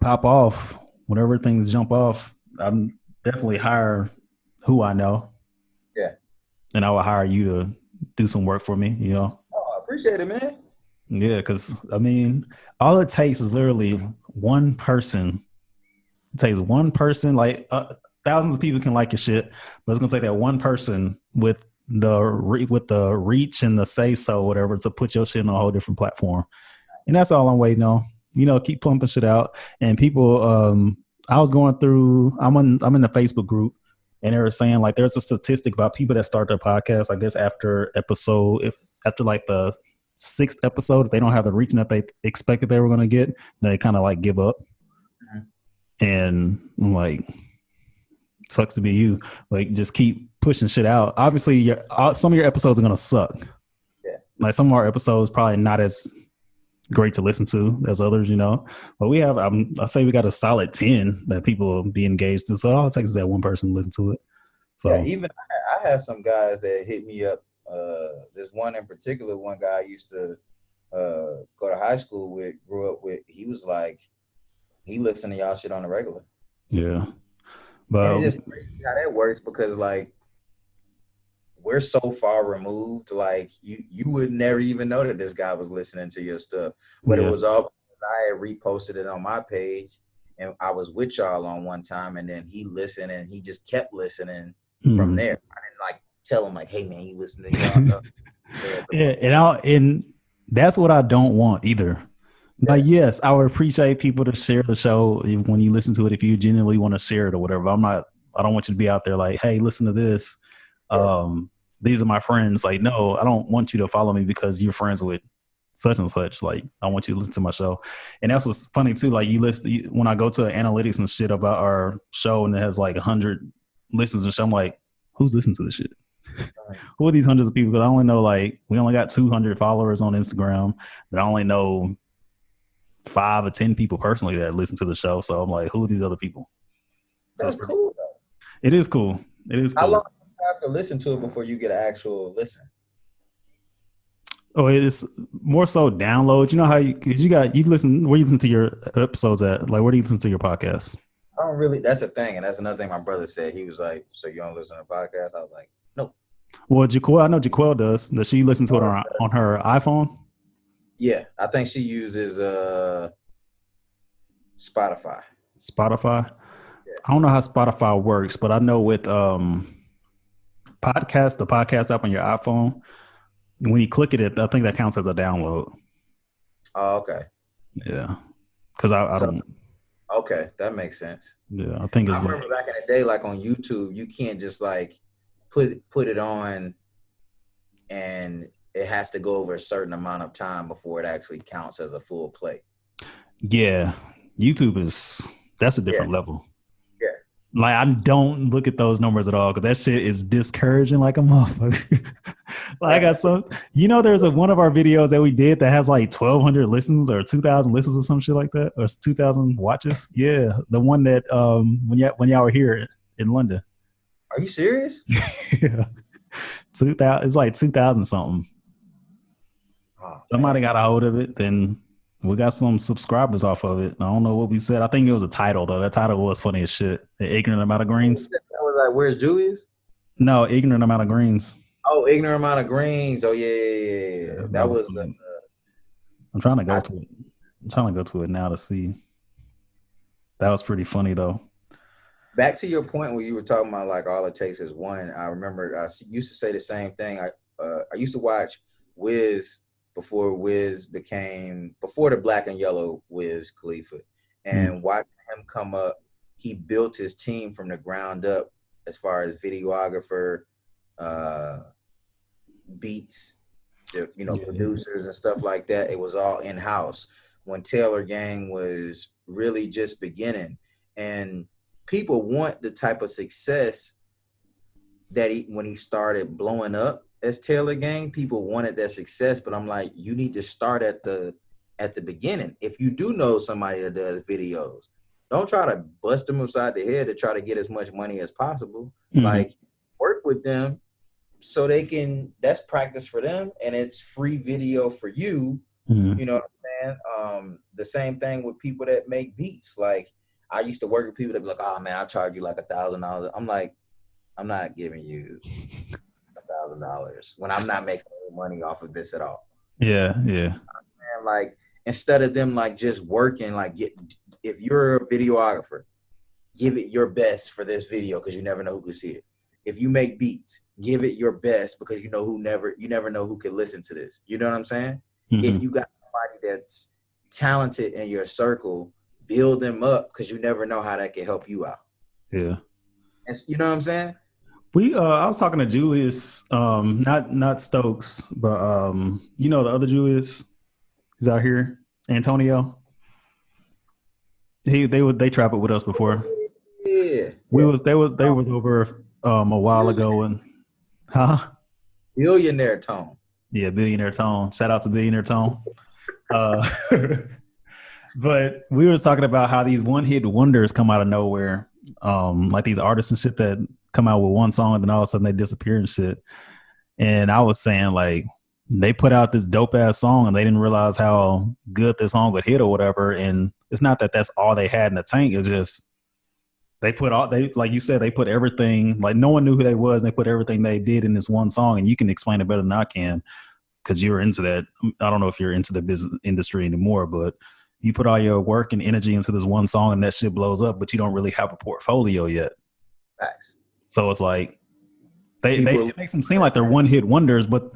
pop off. Whenever things jump off, I'm definitely hire who I know, Yeah. and I will hire you to do some work for me. You know. Oh, I appreciate it, man. Yeah, because I mean, all it takes is literally one person. It takes one person, like thousands of people can like your shit, but it's gonna take that one person with the reach and the say so, whatever, to put your shit on a whole different platform. And that's all I'm waiting on. You know, keep pumping shit out. And people, I was going through. I'm in the Facebook group, and they were saying like there's a statistic about people that start their podcast. I guess after like the 6th episode, if they don't have the reach that they expected they were going to get, they kind of like give up. Mhm. And I'm like, sucks to be you. Like, just keep pushing shit out. Obviously, some of your episodes are gonna suck. Yeah. Like some of our episodes probably not as great to listen to as others, you know. But we have, I say we got a solid 10 that people will be engaged to. So all it takes is that one person to listen to it. Yeah, So even I have some guys that hit me up. There's one in particular, one guy I used to go to high school with, grew up with. He was like, he listened to y'all shit on the regular. yeah, And but it's just crazy how that works because like we're so far removed, like you would never even know that this guy was listening to your stuff. But it yeah, was all because I had reposted it on my page and I was with y'all on one time and then he listened and he just kept listening from there. I didn't like tell him like, hey man, you listen to y'all. No. yeah, and that's what I don't want either. Like, yes, I would appreciate people to share the show when you listen to it if you genuinely want to share it or whatever. I don't want you to be out there like, hey, listen to this. These are my friends. Like, no, I don't want you to follow me because you're friends with such and such. Like, I want you to listen to my show. And that's what's funny too. Like, when I go to analytics and shit about our show and it has like 100 listens and shit, I'm like, who's listening to this shit? Who are these hundreds of people? Because I only know like we only got 200 followers on Instagram, but I only know 5 or 10 people personally that listen to the show. So I'm like, who are these other people? So That's cool though. It is cool. It is cool. How long do you have to listen to it before you get an actual listen? Oh, it is more so download. You know how you listen, where you listen to your episodes at? Like, where do you listen to your podcasts? I don't really. That's the thing, and that's another thing my brother said. He was like, "So you don't listen to podcasts?" I was like, "Nope." Well, Jaquel, I know Jaquel does. Does she listen to it on her iPhone? Yeah, I think she uses Spotify. Spotify. Yeah. I don't know how Spotify works, but I know with the podcast app on your iPhone, when you click it, I think that counts as a download. Oh, okay. Yeah, because I don't. Okay, that makes sense. Yeah, I think it's. I remember back in the day, like on YouTube, you can't just like put it on, and it has to go over a certain amount of time before it actually counts as a full play. Yeah, YouTube that's a different level. Yeah. Like, I don't look at those numbers at all because that shit is discouraging like a motherfucker. Like, I got some, there's one of our videos that we did that has like 1,200 listens or 2,000 listens or some shit like that, or 2,000 watches. Yeah, the one that when y'all were here in London. Are you serious? Yeah, 2,000. It's like 2,000 something. Oh, somebody got a hold of it, then we got some subscribers off of it. I don't know what we said. I think it was a title though. That title was funny as shit. The ignorant amount of greens. That was like, where's Julius? No, ignorant amount of greens. Oh, ignorant amount of greens. Oh yeah. That was. I'm trying to go to it. I'm trying to go to it now to see. That was pretty funny though. Back to your point where you were talking about like all it takes is one. I remember I used to say the same thing. I used to watch Wiz before the black and yellow Wiz Khalifa, and watching him come up. He built his team from the ground up as far as videographer, beats, producers and stuff like that. It was all in house when Taylor Gang was really just beginning, and people want the type of success that when he started blowing up as Taylor Gang, people wanted that success. But I'm like, you need to start at the beginning. If you do know somebody that does videos, don't try to bust them upside the head to try to get as much money as possible. Like, work with them so they can, that's practice for them and it's free video for you. You know what I'm saying? The same thing with people that make beats. Like, I used to work with people that be like, oh man, I'll charge you like $1,000. I'm like, I'm not giving you $1,000 when I'm not making any money off of this at all. Yeah. And like, instead of them like just working, like if you're a videographer, give it your best for this video because you never know who can see it. If you make beats, give it your best because you never know who can listen to this. You know what I'm saying? If you got somebody that's talented in your circle, build them up because you never know how that can help you out. Yeah. And you know what I'm saying? I was talking to Julius, not Stokes, but the other Julius. He's out here, Antonio. They traveled with us before. Yeah, We yeah. was they was over a while ago and huh? Billionaire Tone. Yeah, Billionaire Tone. Shout out to Billionaire Tone. Uh, but we was talking about how these one hit wonders come out of nowhere. Like these artists and shit that come out with one song and then all of a sudden they disappear and shit. And I was saying like they put out this dope ass song and they didn't realize how good this song would hit or whatever. And it's not that that's all they had in the tank. It's just they put all they like you said they put everything like no one knew who they was. And they put everything they did in this one song. And you can explain it better than I can because you're into that. I don't know if you're into the business industry anymore, but you put all your work and energy into this one song and that shit blows up, but you don't really have a portfolio yet. Facts. So it's like they it makes them seem like they're one hit wonders, but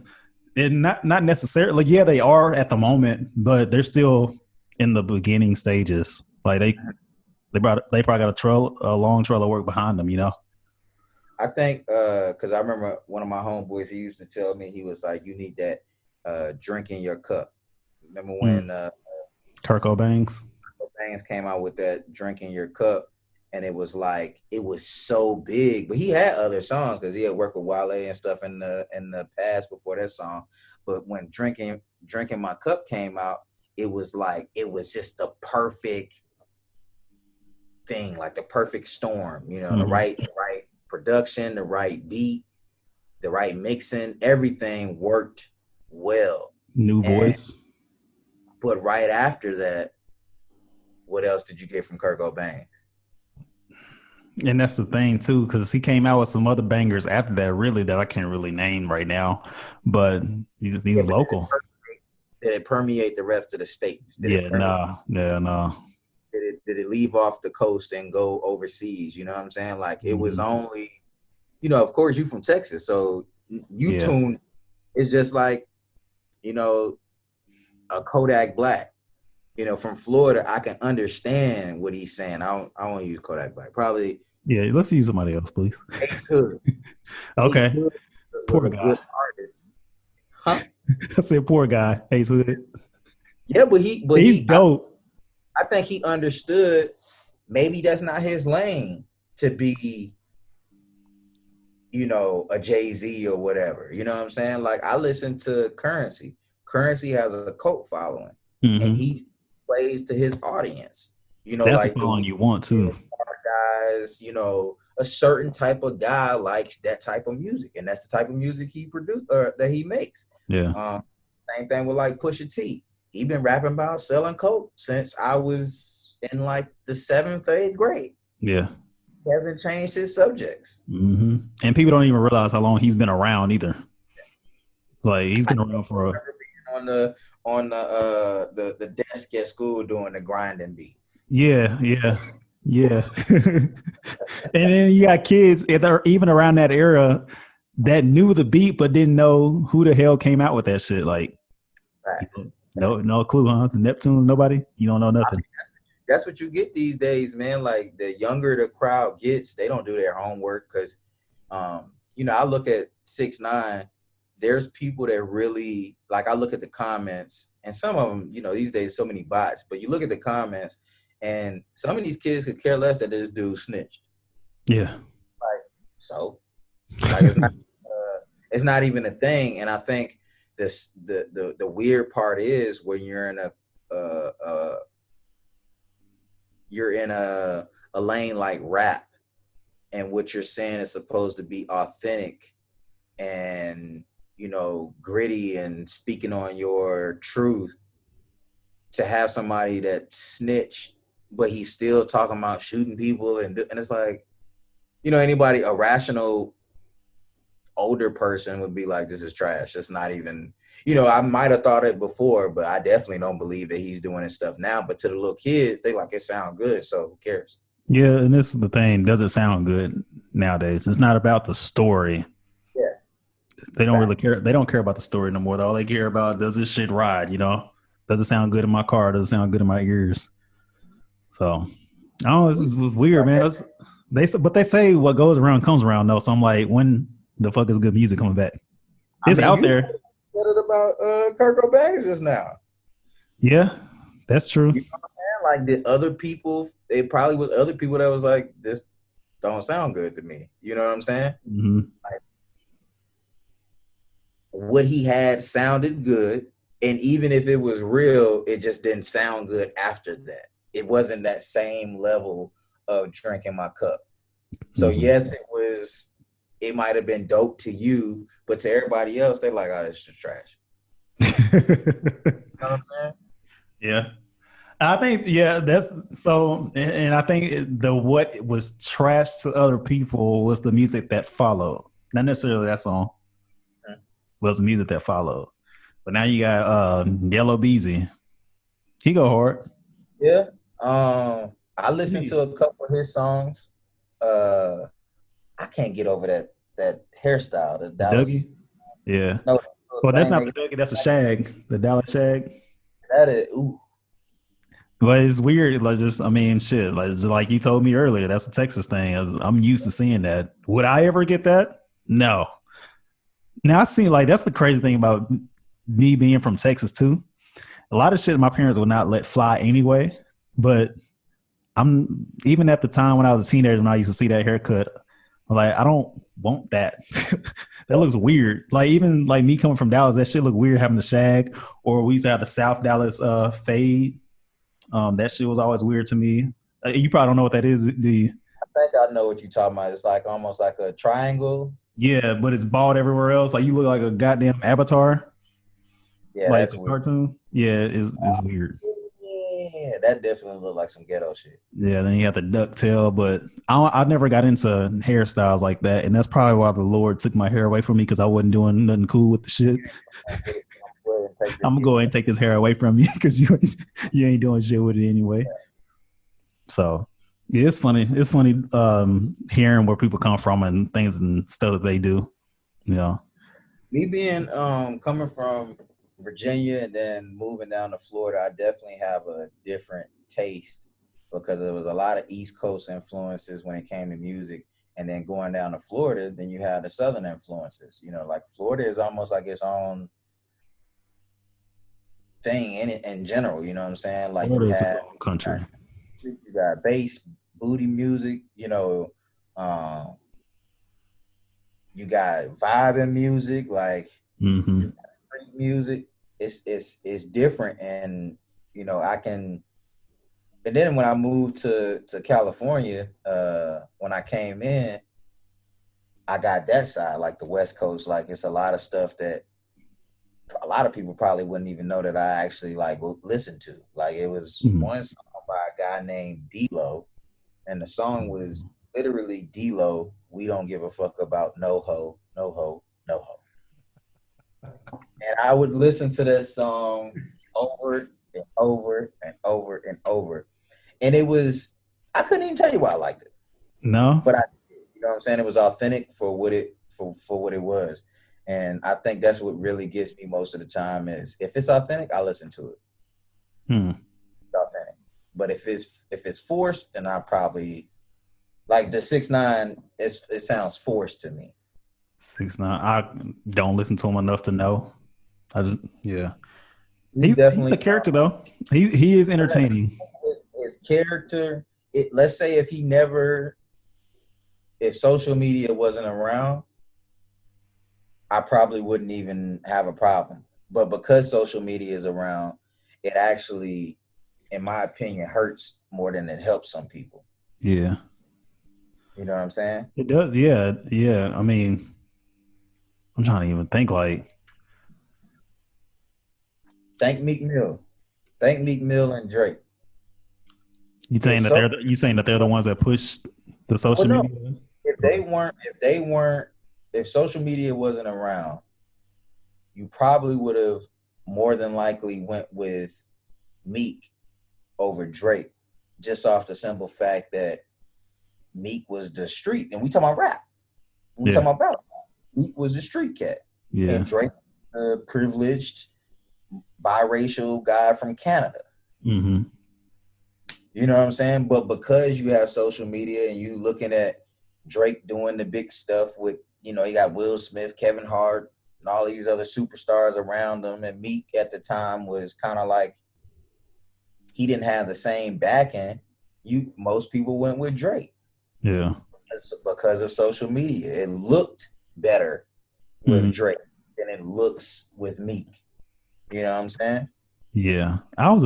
it not necessarily. Like, yeah, they are at the moment, but they're still in the beginning stages. Like they probably got a long trail of work behind them. You know. I think because I remember one of my homeboys, he used to tell me, he was like, you need that drink in your cup. Remember when Kurt Cobain's came out with that drink in your cup, and it was like it was so big. But he had other songs because he had worked with Wale and stuff in the past before that song. But when drinking my cup came out, it was like it was just the perfect thing, like the perfect storm. You know, the right production, the right beat, the right mixing, everything worked well. New voice. But right after that, what else did you get from Kurt Cobain? And that's the thing too, because he came out with some other bangers after that, really that I can't really name right now, but he's local. Did it permeate the rest of the states? No. Did it leave off the coast and go overseas? You know what I'm saying? Like it was only, of course you from Texas, so you tune. It's just like, a Kodak Black. From Florida, I can understand what he's saying. I won't use Kodak Black. Probably. Yeah, let's use somebody else, please. Ace Hood. Okay. Ace Hood was a good artist. Huh? I said poor guy, Ace Hood. Yeah, but he's dope. I think he understood maybe that's not his lane to be, a Jay-Z or whatever. You know what I'm saying? Like I listen to Currency. Currency has a cult following, and he plays to his audience. That's like the following you want to. Guys, a certain type of guy likes that type of music, and that's the type of music he produce that he makes. Yeah. Same thing with like Pusha T. He been rapping about selling coke since I was in like the 7th or 8th grade. Yeah. He hasn't changed his subjects. And people don't even realize how long he's been around either. Like he's been around for on the desk at school doing the grinding beat. Yeah. And then you got kids that are even around that era that knew the beat but didn't know who the hell came out with that shit. Like, no clue, huh? The Neptunes, nobody? You don't know nothing. That's what you get these days, man. Like the younger the crowd gets, they don't do their homework because, I look at 6ix9ine. There's people that really like. I look at the comments, and some of them, these days so many bots. But you look at the comments, and some of these kids could care less that this dude snitched. Yeah. Like so, like it's not even a thing. And I think the weird part is when you're in a lane like rap, and what you're saying is supposed to be authentic and gritty and speaking on your truth, to have somebody that snitched, but he's still talking about shooting people and it's like, anybody, a rational older person would be like, this is trash. It's not even, I might have thought it before, but I definitely don't believe that he's doing his stuff now. But to the little kids, they like, it sound good, so who cares? Yeah, and this is the thing. Does it sound good nowadays? It's not about the story. Yeah. They don't really care. They don't care about the story no more. All they care about, does this shit ride, Does it sound good in my car? Does it sound good in my ears? So, this is weird, man. They say what goes around comes around, though. So I'm like, when the fuck is good music coming back? It's out there. Said it about Kurt Cobain just now. Yeah, that's true. Like, did other people? It probably was other people that was like, this don't sound good to me. You know what I'm saying? Mm-hmm. Like, what he had sounded good, and even if it was real, it just didn't sound good after that. It wasn't that same level of drinking my cup. So Mm-hmm. yes, it was. It might have been dope to you, but to everybody else, they're like, "Oh, it's just trash." You know what I'm saying? Yeah. I think, yeah, that's so, and I think the what was trash to other people was the music that followed, not necessarily that song, Mm. was the music that followed. But now you got Yellow Beezy. He go hard. Yeah. I listened to a couple of his songs. Uh, I can't get over that hairstyle, the The Dougie, Dallas. yeah. No, the Well, that's thing not they the Dougie. That's a Shag, the Dallas Shag. that is. Ooh, But it's weird. Like, just, I mean, shit. Like you told me earlier, that's a Texas thing. I'm used to seeing that. Would I ever get that? No. Now I see, like, that's the crazy thing about me being from Texas too. A lot of shit my parents would not let fly anyway. But I'm even at the time when I was a teenager and I used to see that haircut, I'm like, I don't want that. That looks weird. Like, even like me coming from Dallas, that shit look weird having the shag. Or we used to have the South Dallas fade. That shit was always weird to me. You probably don't know what that is. The I think I know what you're talking about. It's like almost like a triangle. Yeah, but it's bald everywhere else. Like, you look like a goddamn avatar, Yeah, like that's the weird. cartoon. Yeah, it's weird. Yeah, that definitely looked like some ghetto shit. Yeah, then you have the duck tail, but I never got into hairstyles like that, and that's probably why the Lord took my hair away from me because I wasn't doing nothing cool with the shit. Go ahead and take this I'm gonna gift. go ahead and take this hair away from you because you ain't doing shit with it anyway. So yeah, it's funny. It's funny hearing where people come from and things and stuff that they do. Yeah. Me being coming from Virginia and then moving down to Florida, I definitely have a different taste because there was a lot of East Coast influences when it came to music. And then going down to Florida, then you have the Southern influences. You know, like Florida is almost like its own thing in it in general. You know what I'm saying? Like Florida is its own country. you got bass, booty music. You know, um, you got vibing music, like Mm-hmm. you got street music. It's different, and you know I can. And then when I moved to California, when I came in, I got that side, like the West Coast. Like it's a lot of stuff that a lot of people probably wouldn't even know that I actually like listen to. Like it was Mm-hmm. one song by a guy named D-Lo, and the song was literally D-Lo. We don't give a fuck about no ho, no ho, no ho. And I would listen to that song over and over and over and over. And it was, I couldn't even tell you why I liked it, No. but I did. You know what I'm saying? It was authentic for what what it was. And I think that's what really gets me most of the time is if it's authentic, I listen to it. Hmm. It's authentic. But if it's forced, then I probably like the 6ix9ine. It sounds forced to me. 6ix9ine. I don't listen to him enough to know. I just, yeah. He's He's a definitely character though. He is entertaining. his character. Let's say if he never, if social media wasn't around, I probably wouldn't even have a problem. But because social media is around, it actually, in my opinion, hurts more than it helps some people. Yeah. You know what I'm saying? It does. Yeah. Yeah. I mean, I'm trying to even think like Thank Meek Mill. Thank Meek Mill and Drake. If so, you saying that they're the ones that push the well, social no, media? if social media wasn't around, you probably would have more than likely went with Meek over Drake, just off the simple fact that Meek was the street, and we talking about rap. We Yeah. talking about battle. Meek was the street cat, Yeah. and Drake, a privileged biracial guy from Canada. Mm-hmm. You know what I'm saying? But because you have social media and you looking at Drake doing the big stuff with, you know, you got Will Smith, Kevin Hart, and all these other superstars around him, and Meek at the time was kind of like he didn't have the same backing, most people went with Drake. Yeah. Because of social media. It looked better with Drake than it looks with Meek. You know what I'm saying? Yeah, I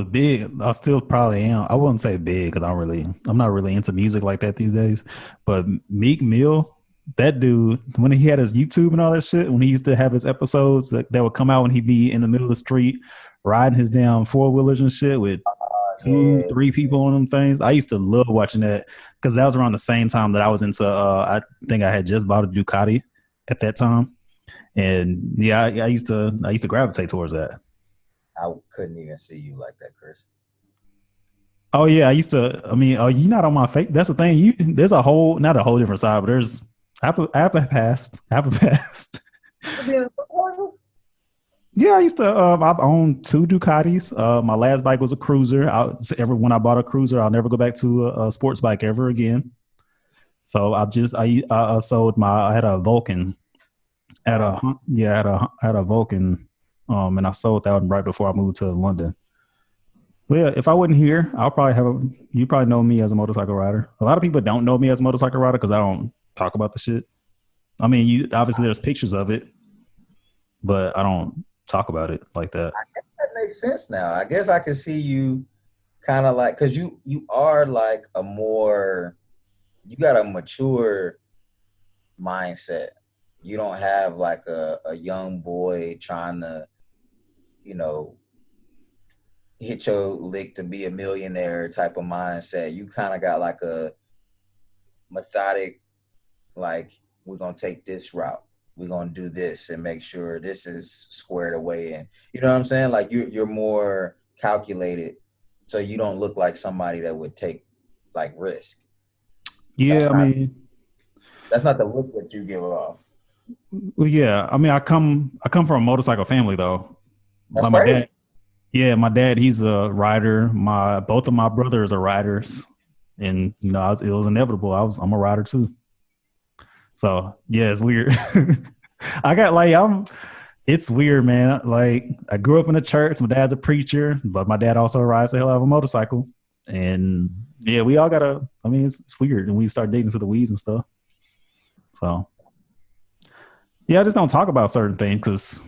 still probably am. I wouldn't say big because I'm not really into music like that these days. But Meek Mill, that dude, when he had his YouTube and all that shit, when he used to have his episodes that would come out when he'd be in the middle of the street riding his damn four wheelers and shit with two, Yeah. three people on them things. I used to love watching that because that was around the same time that I was into. I think I had just bought a Ducati at that time, and yeah, I used to gravitate towards that. I couldn't even see you like that, Chris. Oh yeah, I used to. I mean, oh, you not on my face. That's the thing. There's a whole, not a whole different side, but there's half a past, half a past. Yeah, I used to. I've owned two Ducatis. My last bike was a cruiser. When I bought a cruiser, I'll never go back to a sports bike ever again. So I sold my. I had a Vulcan. I had a Vulcan. And I sold that one right before I moved to London. Well, yeah, if I wasn't here, you probably know me as a motorcycle rider. A lot of people don't know me as a motorcycle rider because I don't talk about the shit. I mean, obviously there's pictures of it, but I don't talk about it like that. I guess that makes sense now. I guess I can see you kind of like, because you are like you got a mature mindset. You don't have like a young boy trying to, you know, hit your lick to be a millionaire type of mindset. You kind of got like a methodic, like, we're gonna take this route. We're gonna do this and make sure this is squared away. And you know what I'm saying? Like you're more calculated, so you don't look like somebody that would take like risk. That's Yeah, I not mean, that's not the look that you give off. well, yeah, I mean, I come from a motorcycle family though. That's Like my crazy. dad, yeah, my dad, he's a rider. My both of my brothers are riders, and it was inevitable. I'm a rider too. So yeah, it's weird. I got like I'm It's weird, man. Like I grew up in a church. My dad's a preacher, but my dad also rides the hell out of a motorcycle. And yeah, we all gotta. I mean, it's weird, and we start digging into the weeds and stuff. So yeah, I just don't talk about certain things because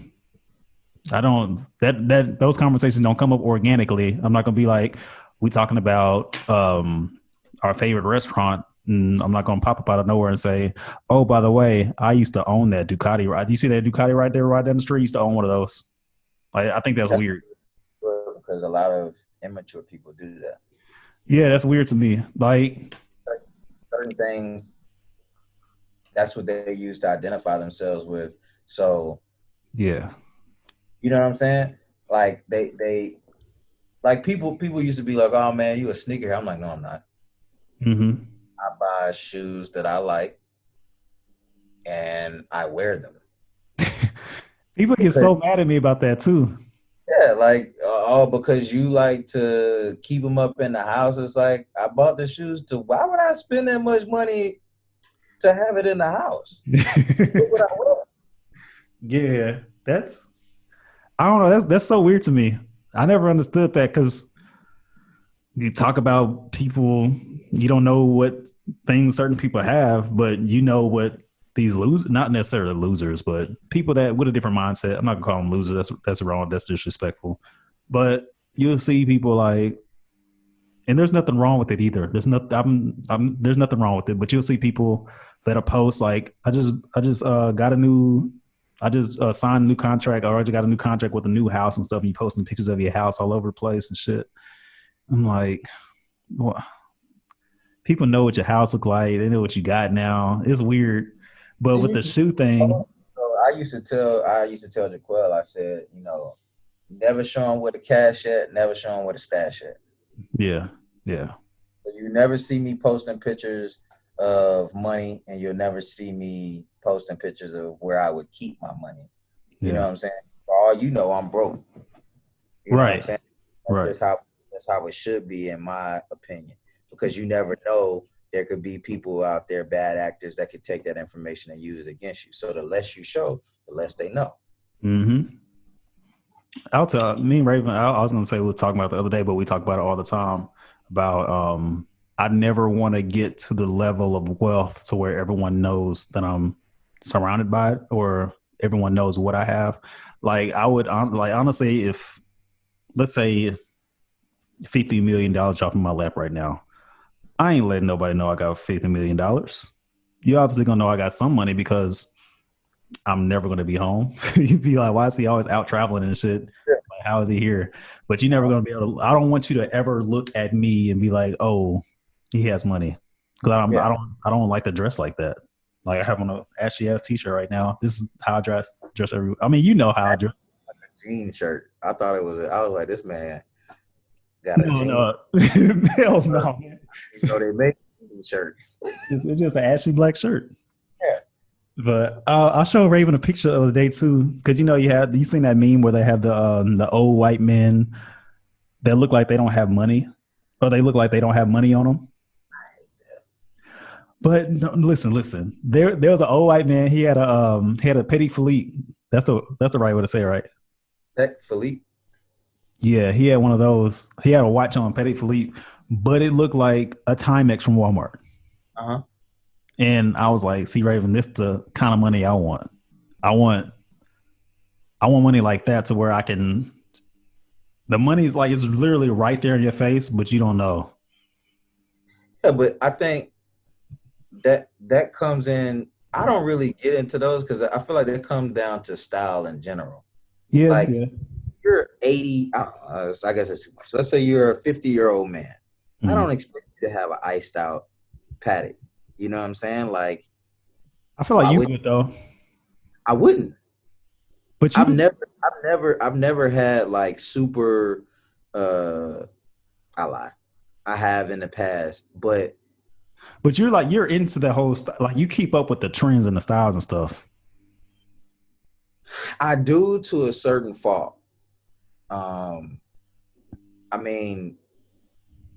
I don't that those conversations don't come up organically. I'm not gonna be like we talking about our favorite restaurant. And I'm not gonna pop up out of nowhere and say, "Oh, by the way, I used to own that Ducati. Right? Do you see that Ducati right there, right down the street? I used to own one of those. Like, I think that's That's weird. because a lot of immature people do that. Yeah, that's weird to me. Like, Like, certain things, that's what they use to identify themselves with. So yeah, you know what I'm saying? Like they like people used to be like, "Oh man, you a sneakerhead." I'm like, "No, I'm not. mm-hmm. I buy shoes that I like and I wear them." People get Because so mad at me about that too. yeah, like oh, because you like to keep them up in the house. It's like I bought the shoes to. Why would I spend that much money to have it in the house? Look what I wear. Yeah, that's I don't know. That's so weird to me. I never understood that because you talk about people, you don't know what things certain people have, but you know what these losers, not necessarily losers, but people that with a different mindset. I'm not gonna call them losers. That's wrong. That's disrespectful. But you'll see people like, and there's nothing wrong with it either. There's nothing wrong with it. But you'll see people that'll post like, I just got a new. I just signed a new contract, or I just got a new contract with a new house and stuff. And you posting pictures of your house all over the place and shit. I'm like, well, people know what your house look like. They know what you got now. It's weird. But with the shoe thing, So I used to tell Jaquel, I said, never show him where the cash at, never show him where the stash at. yeah, yeah, So you never see me posting pictures of money, and you'll never see me posting pictures of where I would keep my money. You know yeah. what I'm saying? For all you know, I'm broke. You know what I'm Right, saying? That's right. just how it should be, in my opinion. Because you never know, there could be people out there, bad actors, that could take that information and use it against you. So the less you show, the less they know. Mm-hmm. I'll tell me and Raven. I was gonna say we were talking about the other day, but we talk about it all the time. About I never want to get to the level of wealth to where everyone knows that I'm surrounded by it, or everyone knows what I have. Like I would, like honestly, if let's say $50 million dropped in my lap right now, I ain't letting nobody know I got $50 million. You obviously gonna know I got some money because I'm never going to be home. You'd be like, why is he always out traveling and shit? Like, how is he here? But you're never going to be able to, I don't want you to ever look at me and be like, oh, he has money. Cause Yeah, I don't like to dress like that. Like I have on a ashy ass t-shirt right now. This is how I dress every, I mean, you know how I dress. jean shirt. I thought it was. I was like, this man got a No, jean. no, hell no, man. You know they make jean shirts. It's just an ashy black shirt. Yeah, But I'll show Raven a picture of the day too, because you seen that meme where they have the old white men that look like they don't have money, or they look like they don't have money on them. But no, listen. There was an old white man. He had a Petit Philippe. That's the right way to say it, right? Heck, Philippe. Yeah, he had one of those. He had a watch on Petit Philippe, but it looked like a Timex from Walmart. Uh huh. And I was like, "See, Raven, this the kind of money I want. I want I want money like that to where I can. The money's like it's literally right there in your face, but you don't know. Yeah, but I think that comes in. I don't really get into those because I feel like that comes down to style in general. Yeah, Like yeah. you're 80. I don't know, I guess it's too much. Let's say you're a 50-year-old man. I Mm. don't expect you to have an iced out paddock. You know what I'm saying? Like, I feel like why you would could though, I wouldn't. but I've you never, I've never had like super. uh I lie. I have in the past, but But you're into the whole like you keep up with the trends and the styles and stuff. I do to a certain fault. Um, I mean,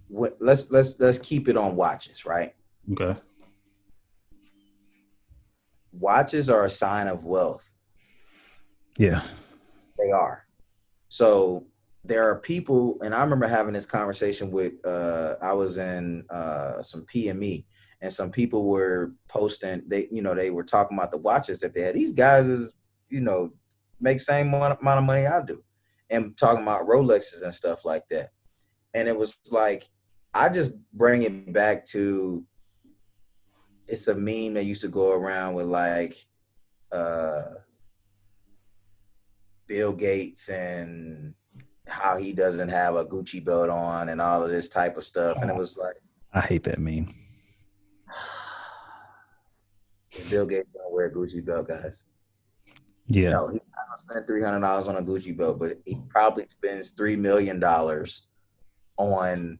let's keep it on watches, right? Okay. Watches are a sign of wealth. Yeah. They are. So there are people, and I remember having this conversation with. I was in some PME, and some people were posting. They were talking about the watches that they had. These guys is, you know, make same amount of money I do, and talking about Rolexes and stuff like that. And it was like, I just bring it back to, it's a meme that used to go around with like uh, Bill Gates and how he doesn't have a Gucci belt on and all of this type of stuff. And it was like, I hate that meme. is Bill Gates gonna wear a Gucci belt, guys? Yeah. No, he's not gonna spend $300 on a Gucci belt, but he probably spends $3 million on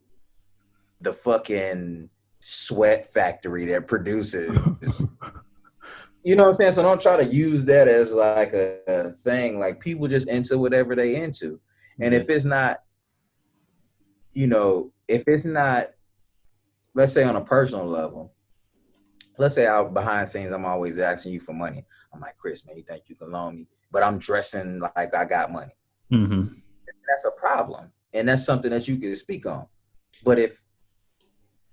the fucking sweat factory that produces. You know what I'm saying? So don't try to use that as like a thing. Like people just into whatever they into. And Yeah. if it's not, if it's not, let's say on a personal level, let's say out behind scenes, I'm always asking you for money. I'm like, Chris, man, you think you can loan me? But I'm dressing like I got money. Mm-hmm. That's a problem. And that's something that you can speak on. But if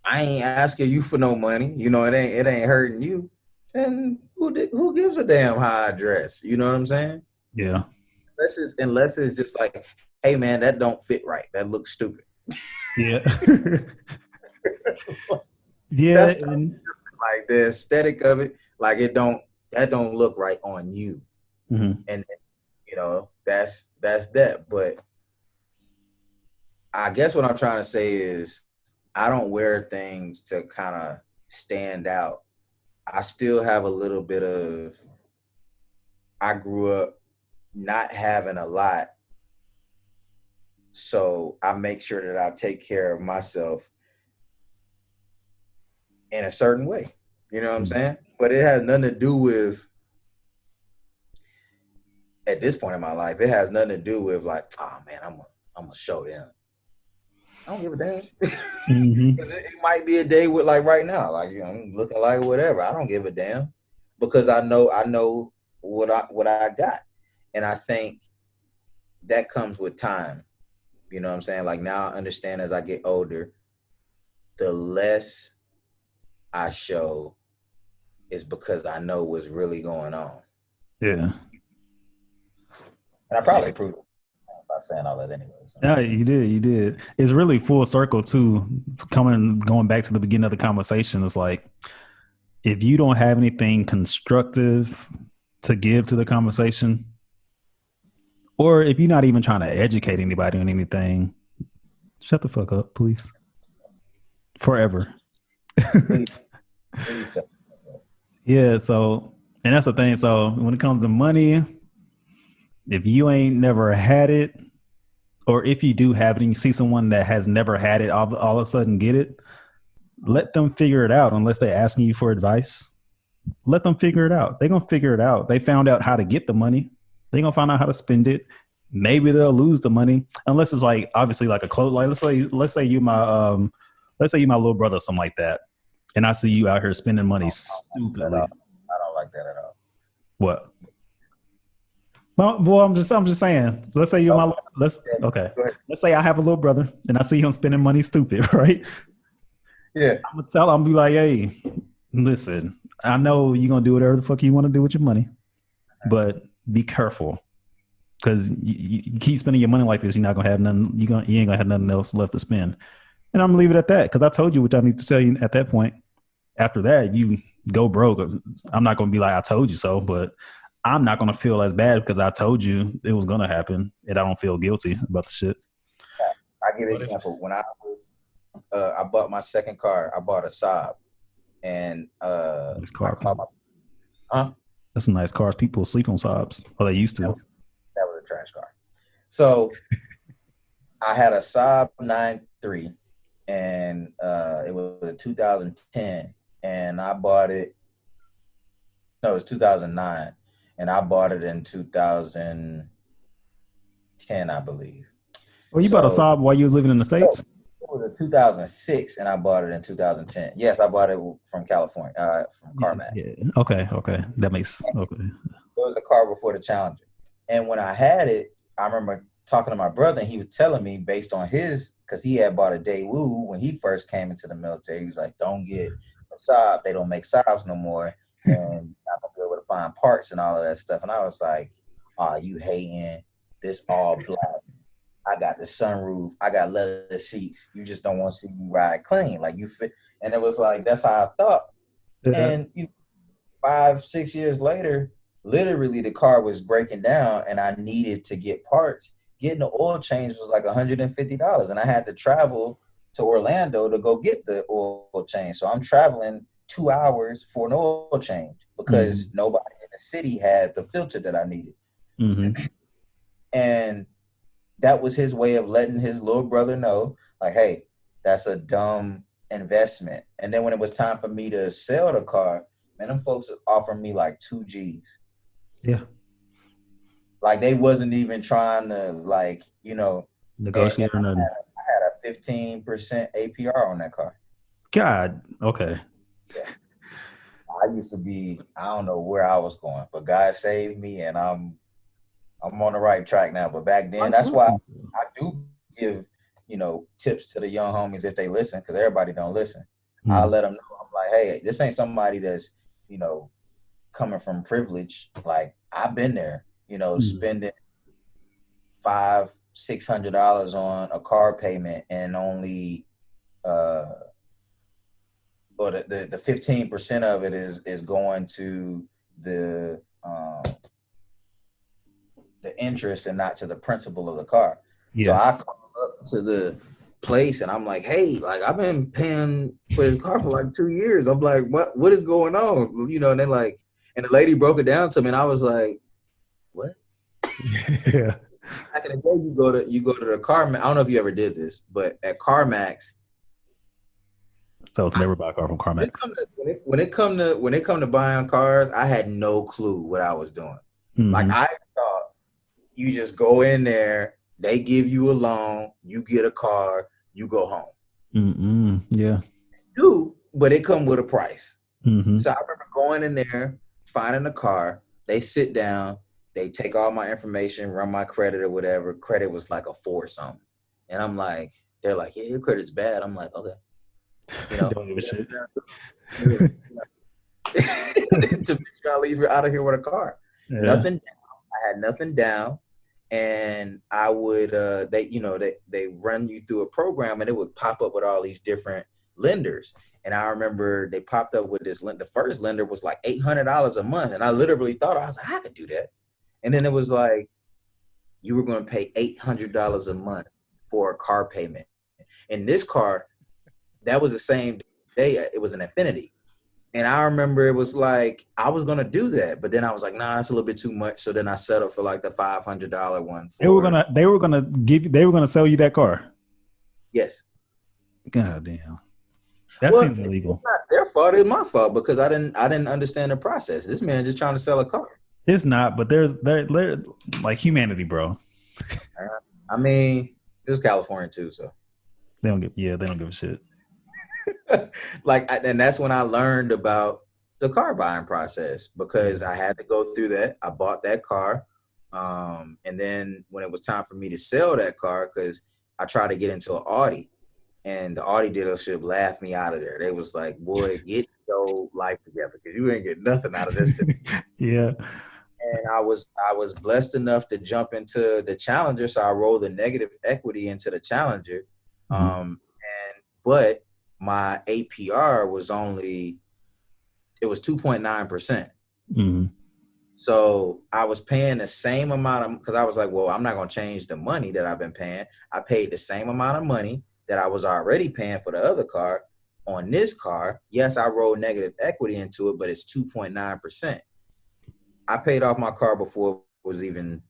I ain't asking you for no money, it ain't hurting you, then who gives a damn how I dress? You know what I'm saying? Yeah. Unless it's just like, hey man, that don't fit right. That looks stupid. Yeah. Yeah. That's like the aesthetic of it, like that don't look right on you. Mm-hmm. And that's that. But I guess what I'm trying to say is I don't wear things to kind of stand out. I still have a little bit of, I grew up not having a lot. So I make sure that I take care of myself in a certain way. You know what I'm saying? But it has nothing to do with, at this point in my life, it has nothing to do with like, oh man, I'm gonna show them. I don't give a damn. Mm-hmm. It might be a day with like right now, like I'm looking like whatever. I don't give a damn because I know what I got, and I think that comes with time. You know what I'm saying? Like now I understand as I get older, the less I show is because I know what's really going on. Yeah. And I probably proved it by saying all that anyway. So. Yeah, you did. You did. It's really full circle too. Going back to the beginning of the conversation, it's like if you don't have anything constructive to give to the conversation, or if you're not even trying to educate anybody on anything, shut the fuck up, please. Forever. Please, please. Yeah. So, and that's the thing. So when it comes to money, if you ain't never had it, or if you do have it and you see someone that has never had it all of a sudden get it, let them figure it out unless they're asking you for advice. Let them figure it out. They're gonna figure it out. They found out how to get the money. They're gonna find out how to spend it. Maybe they'll lose the money unless it's like obviously like a close. Like let's say you my little brother or something like that, and I see you out here spending money stupidly. I don't like that at all. What? Well, I'm just saying. Let's say you're my okay. Let's say I have a little brother and I see him spending money stupid, right? Yeah. I'm gonna tell him, be like, hey, listen, I know you're gonna do whatever the fuck you want to do with your money, but be careful. Because you keep spending your money like this, you're not gonna have nothing. You ain't gonna have nothing else left to spend. And I'm gonna leave it at that because I told you what I need to tell you at that point. After that, you go broke. I'm not gonna be like I told you so, but I'm not gonna feel as bad because I told you it was gonna happen, and I don't feel guilty about the shit. I give an example. When I bought my second car, I bought a Saab, and nice car. That's some nice cars. People sleep on Saabs. Well, they used to. That was a trash car. So I had a Saab 9.3, and it was a 2010, and I bought it. No, it was 2009, and I bought it in 2010, I believe. Well, you bought a Saab while you was living in the States? It was a 2006, and I bought it in 2010. Yes, I bought it from California, from CarMax. Yeah. Okay. That makes okay. It was a car before the Challenger. And when I had it, I remember talking to my brother, and he was telling me based on because he had bought a Daewoo when he first came into the military. He was like, don't get a Saab. They don't make Saabs no more. And you're not going to be able to find parts and all of that stuff. And I was like, oh, you hating this all black. I got the sunroof. I got leather seats. You just don't want to see me ride clean. Like you fit. And it was like, that's how I thought. Yeah. And 5-6 years later, literally the car was breaking down and I needed to get parts. Getting the oil change was like $150. And I had to travel to Orlando to go get the oil change. So I'm traveling 2 hours for an oil change because nobody in the city had the filter that I needed. And that was his way of letting his little brother know, like, hey, that's a dumb investment. And then when it was time for me to sell the car, man, them folks offered me like 2 G's. Yeah. Like they wasn't even trying to negotiate or nothing. I had a 15% APR on that car. God. Okay. Yeah. I used to be, I don't know where I was going, but God saved me and I'm on the right track now. But back then, that's why I do give, tips to the young homies if they listen, because everybody don't listen. I let them know. I'm like, hey, this ain't somebody that's, coming from privilege. Like I've been there, spending $500-600 on a car payment and only, or the 15% of it is going to the interest and not to the principal of the car. Yeah. So I call up to the place and I'm like, hey, like I've been paying for this car for like 2 years. I'm like, what is going on? And they're like, and the lady broke it down to me and I was like, what? Yeah. Back in the day, you go to the CarMax. I don't know if you ever did this, but at CarMax. So it's never buy a car from CarMax. When it come to buying cars, I had no clue what I was doing. Like I thought you just go in there, they give you a loan, you get a car, you go home. Yeah. But it come with a price. So I remember going in there, finding a car. They sit down, they take all my information, run my credit or whatever. Credit was like a 4 or something. And I'm like, they're like, yeah, your credit's bad. I'm like, okay. You know, Don't give a shit. to make sure I leave out of here with a car. Yeah. Nothing down. I had nothing down. And I would they run you through a program and it would pop up with all these different lenders. And I remember they popped up with this lender. The first lender was like $800 a month. And I literally thought, I was like, I could do that. And then it was like, you were going to pay $800 a month for a car payment. And this car, that was the same day. It was an Infinity. And I remember it was like, I was going to do that. But then I was like, nah, it's a little bit too much. So then I settled for like the $500 one. They were gonna sell you that car. Yes. God damn. That seems illegal. It's not their fault. It's my fault because I didn't understand the process. This man just trying to sell a car. It's not, but they're like humanity, bro. I mean, this is California too, so they don't give a shit. And that's when I learned about the car buying process because I had to go through that. I bought that car. And then when it was time for me to sell that car, because I tried to get into an Audi and the Audi dealership laughed me out of there. They was like, boy, get your life together because you ain't get nothing out of this today. Yeah. And I was blessed enough to jump into the Challenger. So I rolled the negative equity into the Challenger. But my APR was only, it was 2.9%. So I was paying the same amount of, because I was like, well, I'm not going to change the money that I've been paying. I paid the same amount of money that I was already paying for the other car on this car. Yes, I rolled negative equity into it, but it's 2.9%. I paid off my car before it was even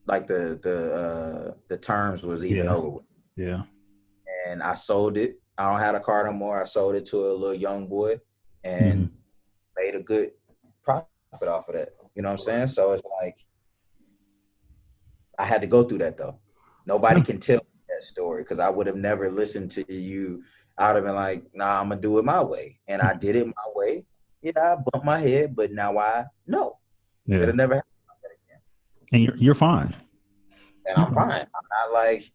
like the terms was even over with. Yeah. And I sold it. I don't have a car no more. I sold it to a little young boy and made a good profit off of that. You know what I'm saying? So it's like I had to go through that though. Nobody can tell that story because I would have never listened to you. I would have been like, nah, I'm gonna do it my way. And I did it my way. Yeah, I bumped my head, but now I know. Yeah. It'll never happen again. And you're fine. And I'm fine. I'm not like,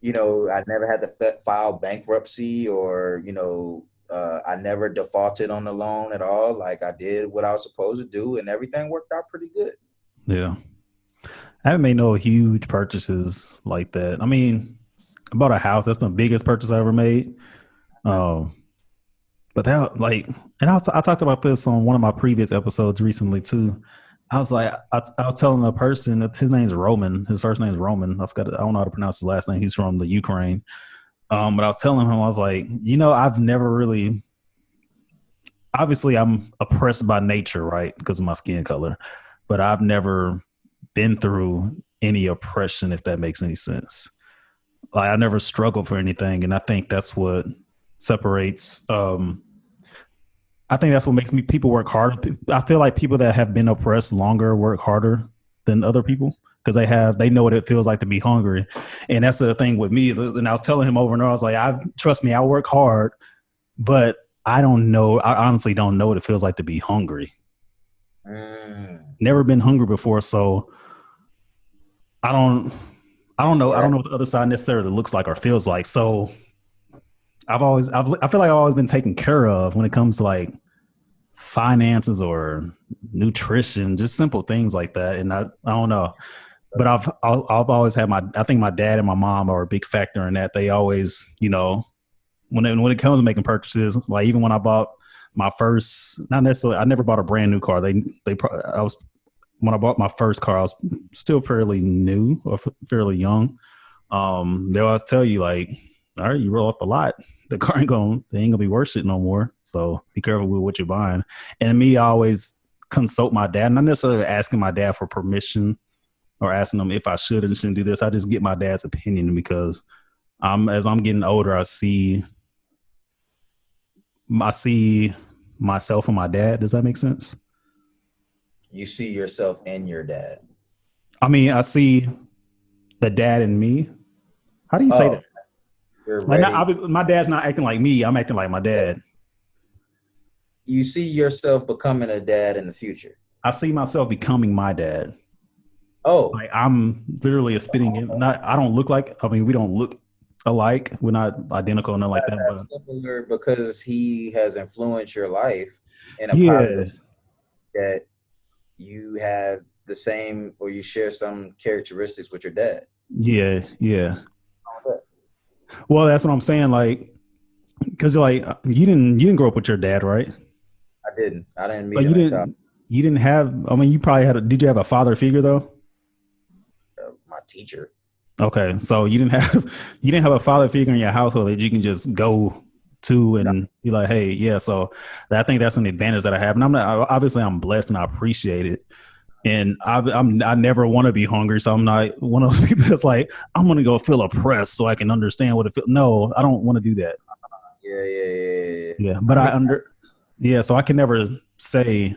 I never had to file bankruptcy or, I never defaulted on the loan at all. Like I did what I was supposed to do and everything worked out pretty good. Yeah. I haven't made no huge purchases like that. I mean, I bought a house. That's the biggest purchase I ever made. But that and I talked about this on one of my previous episodes recently too. I was like, I was telling a person that his name's Roman. His first name is Roman. I don't know how to pronounce his last name. He's from the Ukraine. But I was telling him, I was like, I've never really, obviously I'm oppressed by nature, right? Because of my skin color, but I've never been through any oppression, if that makes any sense. Like I never struggled for anything. And I think that's what separates, I think that's what makes people work harder. I feel like people that have been oppressed longer work harder than other people because they know what it feels like to be hungry. And that's the thing with me. And I was telling him over and over, I was like, trust me, I work hard, but I honestly don't know what it feels like to be hungry. Never been hungry before. So I don't know. I don't know what the other side necessarily looks like or feels like. So I feel like I've always been taken care of when it comes to like finances or nutrition, just simple things like that. And I don't know, but I've always had I think my dad and my mom are a big factor in that. They always, when it comes to making purchases, like even when I bought my first, not necessarily, I never bought a brand new car. When I bought my first car, I was still fairly new or fairly young. They always tell you like, all right, you roll up a lot. The car ain't gonna be worth it no more. So be careful with what you're buying. And me, I always consult my dad, not necessarily asking my dad for permission or asking him if I should and shouldn't do this. I just get my dad's opinion because as I'm getting older, I see myself and my dad. Does that make sense? You see yourself and your dad. I mean, I see the dad in me. How do you say that? My dad's not acting like me. I'm acting like my dad. You see yourself becoming a dad in the future. I see myself becoming my dad. Oh, Like I'm literally a spitting in. Not I don't look like. I mean, we don't look alike. We're not identical, nothing like that. But similar because he has influenced your life in a positive yeah, that you have the same or you share some characteristics with your dad. yeah, yeah. Well, that's what I'm saying. Like, because like you didn't grow up with your dad, right? I didn't. I didn't Like meet him in childhood. you didn't have. I mean, you probably had. Did you have a father figure though? My teacher. Okay, so you didn't have you didn't have a father figure in your household that you can just go to No. and be like, hey, yeah. So I think that's an advantage that I have, and I'm not obviously I'm blessed and I appreciate it. And I never want to be hungry, so I'm not one of those people that's like I'm gonna go feel oppressed so I can understand what it feels. No, I don't want to do that. Yeah, yeah, yeah, yeah. Yeah, I but mean, yeah, so I can never say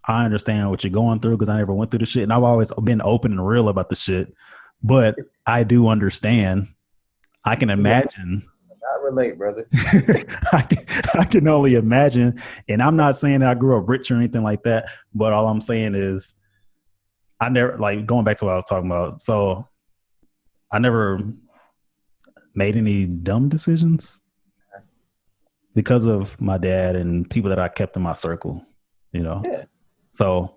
I understand what you're going through because I never went through the shit, and I've always been open and real about the shit. But I do understand. I can yeah, imagine. I relate, brother. I can only imagine, and I'm not saying that I grew up rich or anything like that. But all I'm saying is, I never like going back to what I was talking about. So I never made any dumb decisions because of my dad and people that I kept in my circle. You know, Yeah. so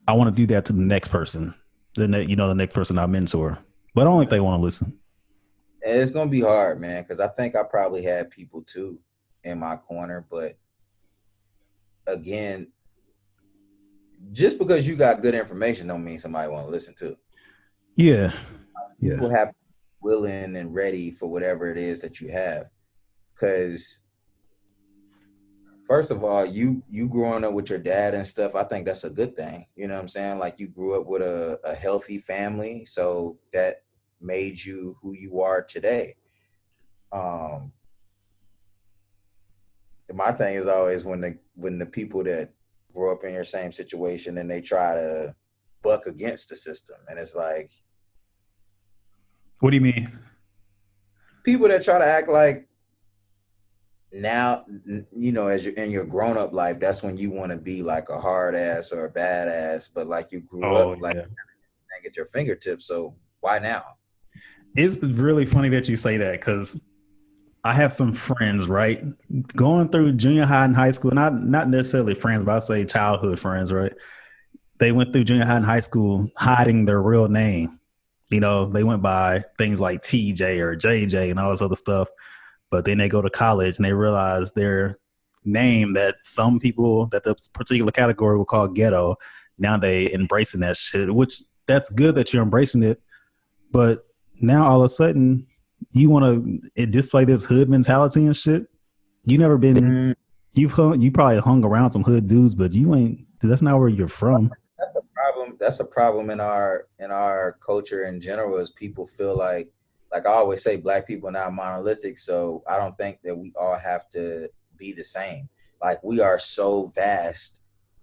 I want to do that to the next person, the next person I mentor. But only if they want to listen. And it's gonna be hard, man, because I think I probably had people too in my corner, but again, just because you got good information don't mean somebody want to listen to. Yeah, People yeah. have to be willing and ready for whatever it is that you have. Because first of all, you growing up with your dad and stuff, I think that's a good thing. You know what I'm saying? Like you grew up with a healthy family, so that made you who you are today. Um, my thing is always when the people that grow up in your same situation and they try to buck against the system, and it's like What do you mean? people that try to act like now, as you're in your grown up life, that's when you want to be like a hard ass or a bad ass, but like you grew Oh up like yeah. at your fingertips. So why now? It's really funny that you say that because I have some friends, right? Going through junior high and high school, not necessarily friends, but I say childhood friends, right? They went through junior high and high school hiding their real name. They went by things like TJ or JJ and all this other stuff. But then they go to college and they realize their name that some people that the particular category will call ghetto. Now they embracing that shit, which that's good that you're embracing it. But now all of a sudden you want to display this hood mentality and shit. You never been Mm, you probably hung around some hood dudes, but you ain't. That's not where you're from. that's a problem. That's a problem in our culture in general. Is people feel like I always say, black people are not monolithic. So I don't think that we all have to be the same. Like we are so vast.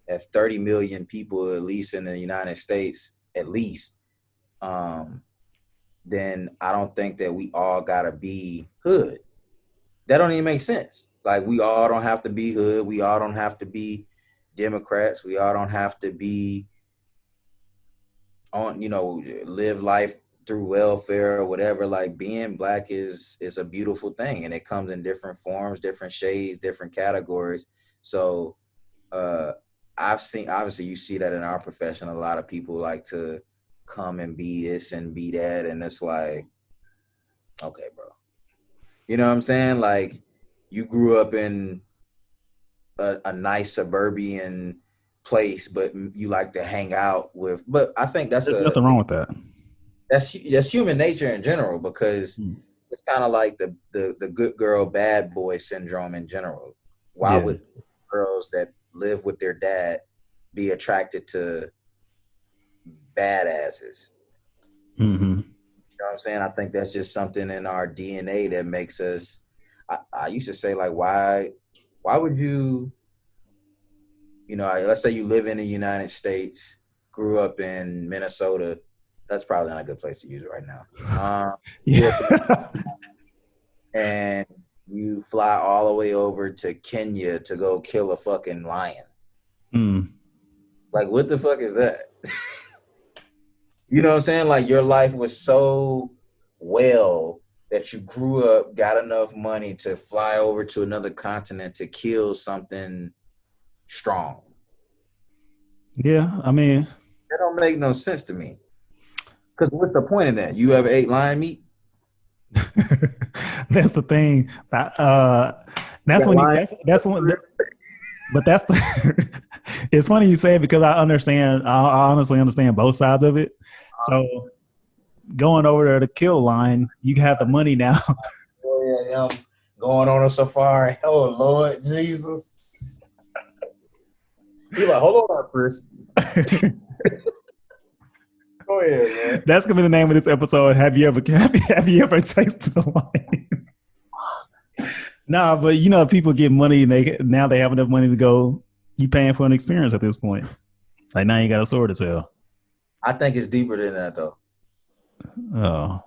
If 30 million people, at least in the United States, at least, um, then I don't think that we all gotta be hood. That don't even make sense. Like we all don't have to be hood. We all don't have to be Democrats. We all don't have to be live life through welfare or whatever. Like being black is a beautiful thing, and it comes in different forms, different shades, different categories. So uh I've seen, obviously you see that in our profession, a lot of people like to come and be this and be that, and it's like, okay, bro. You know what I'm saying? Like you grew up in a nice suburban place, but you like to hang out with. But I think There's nothing wrong with that. that's human nature in general, because Mm. it's kind of like the good girl bad boy syndrome in general. Why Yeah. would girls that live with their dad be attracted to badasses? Mm-hmm. You know what I'm saying? I think that's just something in our DNA that makes us. I used to say, like, why would you, let's say you live in the United States, grew up in Minnesota. That's probably not a good place to use it right now. Grew up in, Yeah. and you fly all the way over to Kenya to go kill a fucking lion. Mm. Like, what the fuck is that? You know what I'm saying? Like, your life was so well that you grew up, got enough money to fly over to another continent to kill something strong. Yeah, I mean, That don't make no sense to me. Because what's the point of that? You ever ate lion meat? that's the thing. That's That when you. lion. That's when. But that's the. It's funny you say it because I understand. I honestly understand both sides of it. So going over there to kill lion, you have the money now. Oh yeah, I'm going on a safari. Oh Lord Jesus. He like, hold on, Chris. Go ahead, man. That's gonna be the name of this episode. Have you ever tasted a lion? Nah, but you know, people get money and they have enough money to go. You paying for an experience at this point. Like now you got a sword to sell. I think it's deeper than that, though. Oh,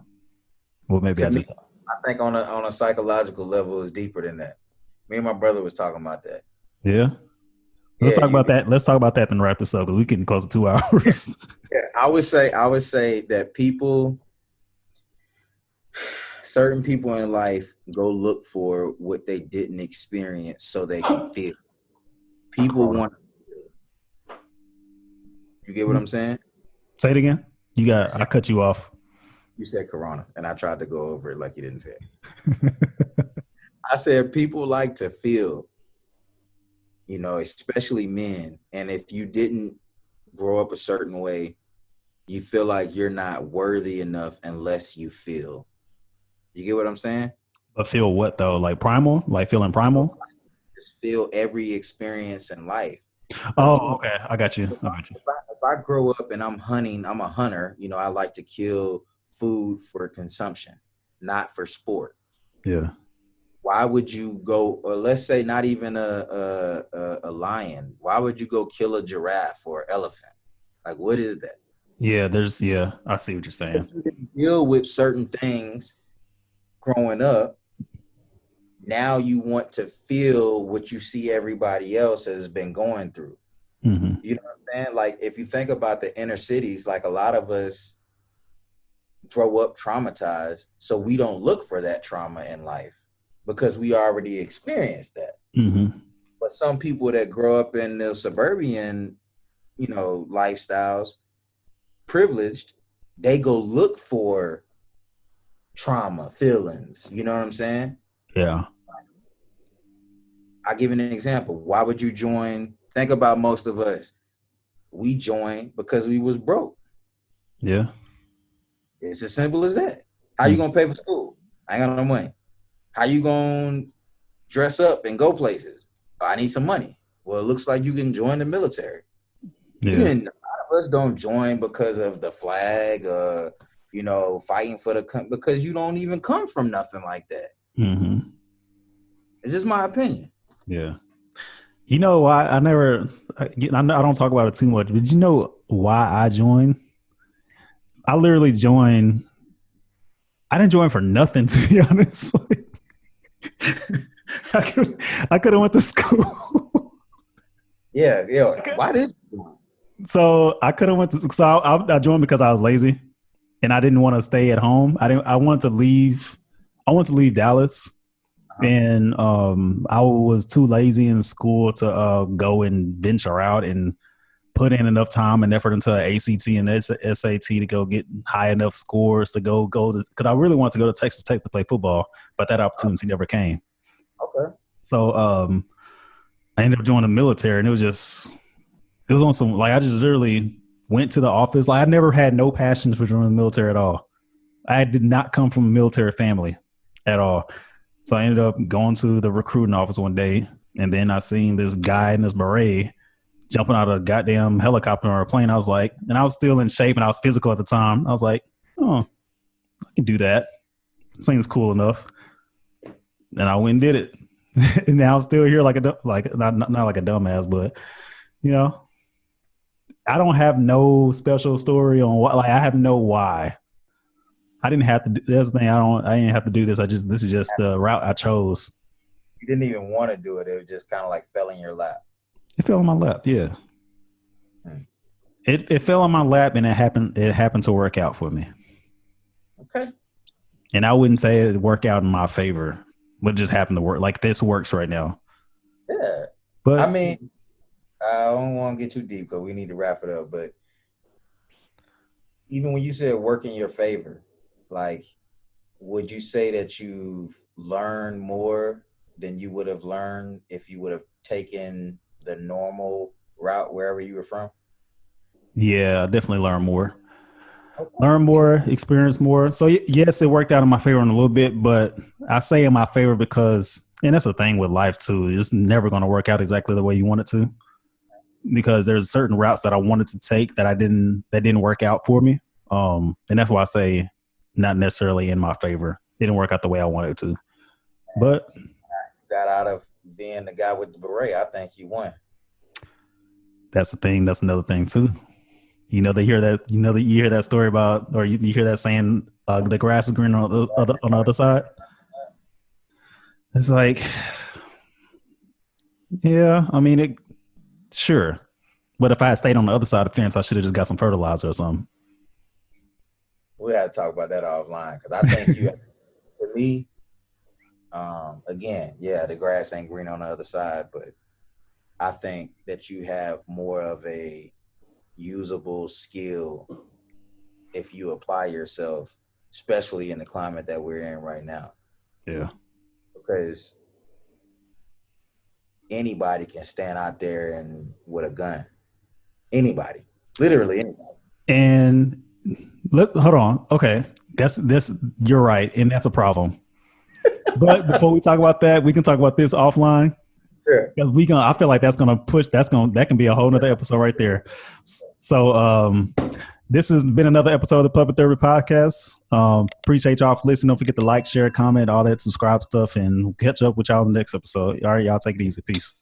well, maybe To I me, just. I think on a psychological level, it's deeper than that. Me and my brother was talking about that. Yeah. Let's Yeah, talk about that. Let's talk about that and wrap this up because we getting close to 2 hours. yeah. I would say that certain people in life go look for what they didn't experience so they can feel. People want. You get what I'm saying? Say it again. I cut you off. You said Corona, and I tried to go over it like you didn't say it. I said people like to feel, especially men. And if you didn't grow up a certain way, you feel like you're not worthy enough unless you feel. You get what I'm saying? But feel what though? Like primal? Like feeling primal? Just feel every experience in life. Like Oh, okay. I got you. If I grow up and I'm hunting, I'm a hunter. I like to kill food for consumption, not for sport. Yeah. Why would you go, or let's say not even a lion? Why would you go kill a giraffe or elephant? Like, what is that? Yeah, I see what you're saying. You didn't deal with certain things growing up. Now you want to feel what you see everybody else has been going through. Mm-hmm. You know what I'm saying? Like, if you think about the inner cities, like a lot of us grow up traumatized, so we don't look for that trauma in life because we already experienced that. Mm-hmm. But some people that grow up in the suburban, lifestyles, privileged, they go look for trauma, feelings. You know what I'm saying? Yeah. I'll give you an example. Why would you join? Think about most of us. We joined because we was broke. Yeah. It's as simple as that. How you gonna pay for school? I ain't got no money. How you gonna dress up and go places? I need some money. Well, it looks like you can join the military. Yeah. And a lot of us don't join because of the flag, fighting for the country, because you don't even come from nothing like that. Mm-hmm. It's just my opinion. Yeah. You know why I don't talk about it too much, but you know why I joined? I literally joined. I didn't join for nothing, to be honest. I could have went to school. Yeah. Why did you? So I could have went to. So I joined because I was lazy, and I didn't want to stay at home. I wanted to leave. I wanted to leave Dallas, and I was too lazy in school to go and venture out and put in enough time and effort into an ACT and SAT to go get high enough scores to go to, because I really wanted to go to Texas Tech to play football, but that opportunity never came. Okay. So I ended up joining the military, and it was on some, like, I just literally went to the office. Like, I never had no passions for joining the military at all. I did not come from a military family at all. So I ended up going to the recruiting office one day, and then I seen this guy in this beret jumping out of a goddamn helicopter or a plane. I was like, and I was still in shape and I was physical at the time. I was like, oh, I can do that. Seems cool enough. And I went and did it. And now I'm still here not like a dumbass, but I don't have no special story on what, like, I have no why. I didn't have to do that's the thing. I didn't have to do this. This is just the route I chose. You didn't even want to do it. It just kind of like fell in your lap. It fell in my lap, yeah. It fell on my lap and it happened to work out for me. Okay. And I wouldn't say it worked out in my favor, but it just happened to work. Like this works right now. Yeah. I But mean, I don't want to get too deep because we need to wrap it up. But even when you said work in your favor, like, would you say that you've learned more than you would have learned if you would have taken the normal route wherever you were from? yeah, I definitely learn more. Okay. Learn more, experience more. So yes, it worked out in my favor in a little bit, but I say in my favor because, and that's the thing with life too. It's never going to work out exactly the way you want it to, because there's certain routes that I wanted to take that didn't work out for me. And that's why I say not necessarily in my favor. It didn't work out the way I wanted it to. But Got out of being the guy with the beret. I think you won. that's the thing. That's another thing too. You know, they hear that. You know, that you hear that story about, or you hear that saying, "The grass is green on the other side." It's like, yeah, I mean, sure, but if I had stayed on the other side of the fence, I should have just got some fertilizer or something. We had to talk about that offline because I think you, to me, again, yeah, the grass ain't green on the other side, but I think that you have more of a usable skill if you apply yourself, especially in the climate that we're in right now. Yeah, Because anybody can stand out there and with a gun. Anybody, literally anybody. and hold on. Okay, that's this. You're right, and that's a problem. But before we talk about that, we can talk about this offline Sure. because we can. I feel like that's gonna push. That can be a whole nother episode right there. So this has been another episode of the Puppet Therapy Podcast. Appreciate y'all for listening. Don't forget to like, share, comment, all that subscribe stuff, and catch up with y'all in the next episode. All right, y'all take it easy. Peace.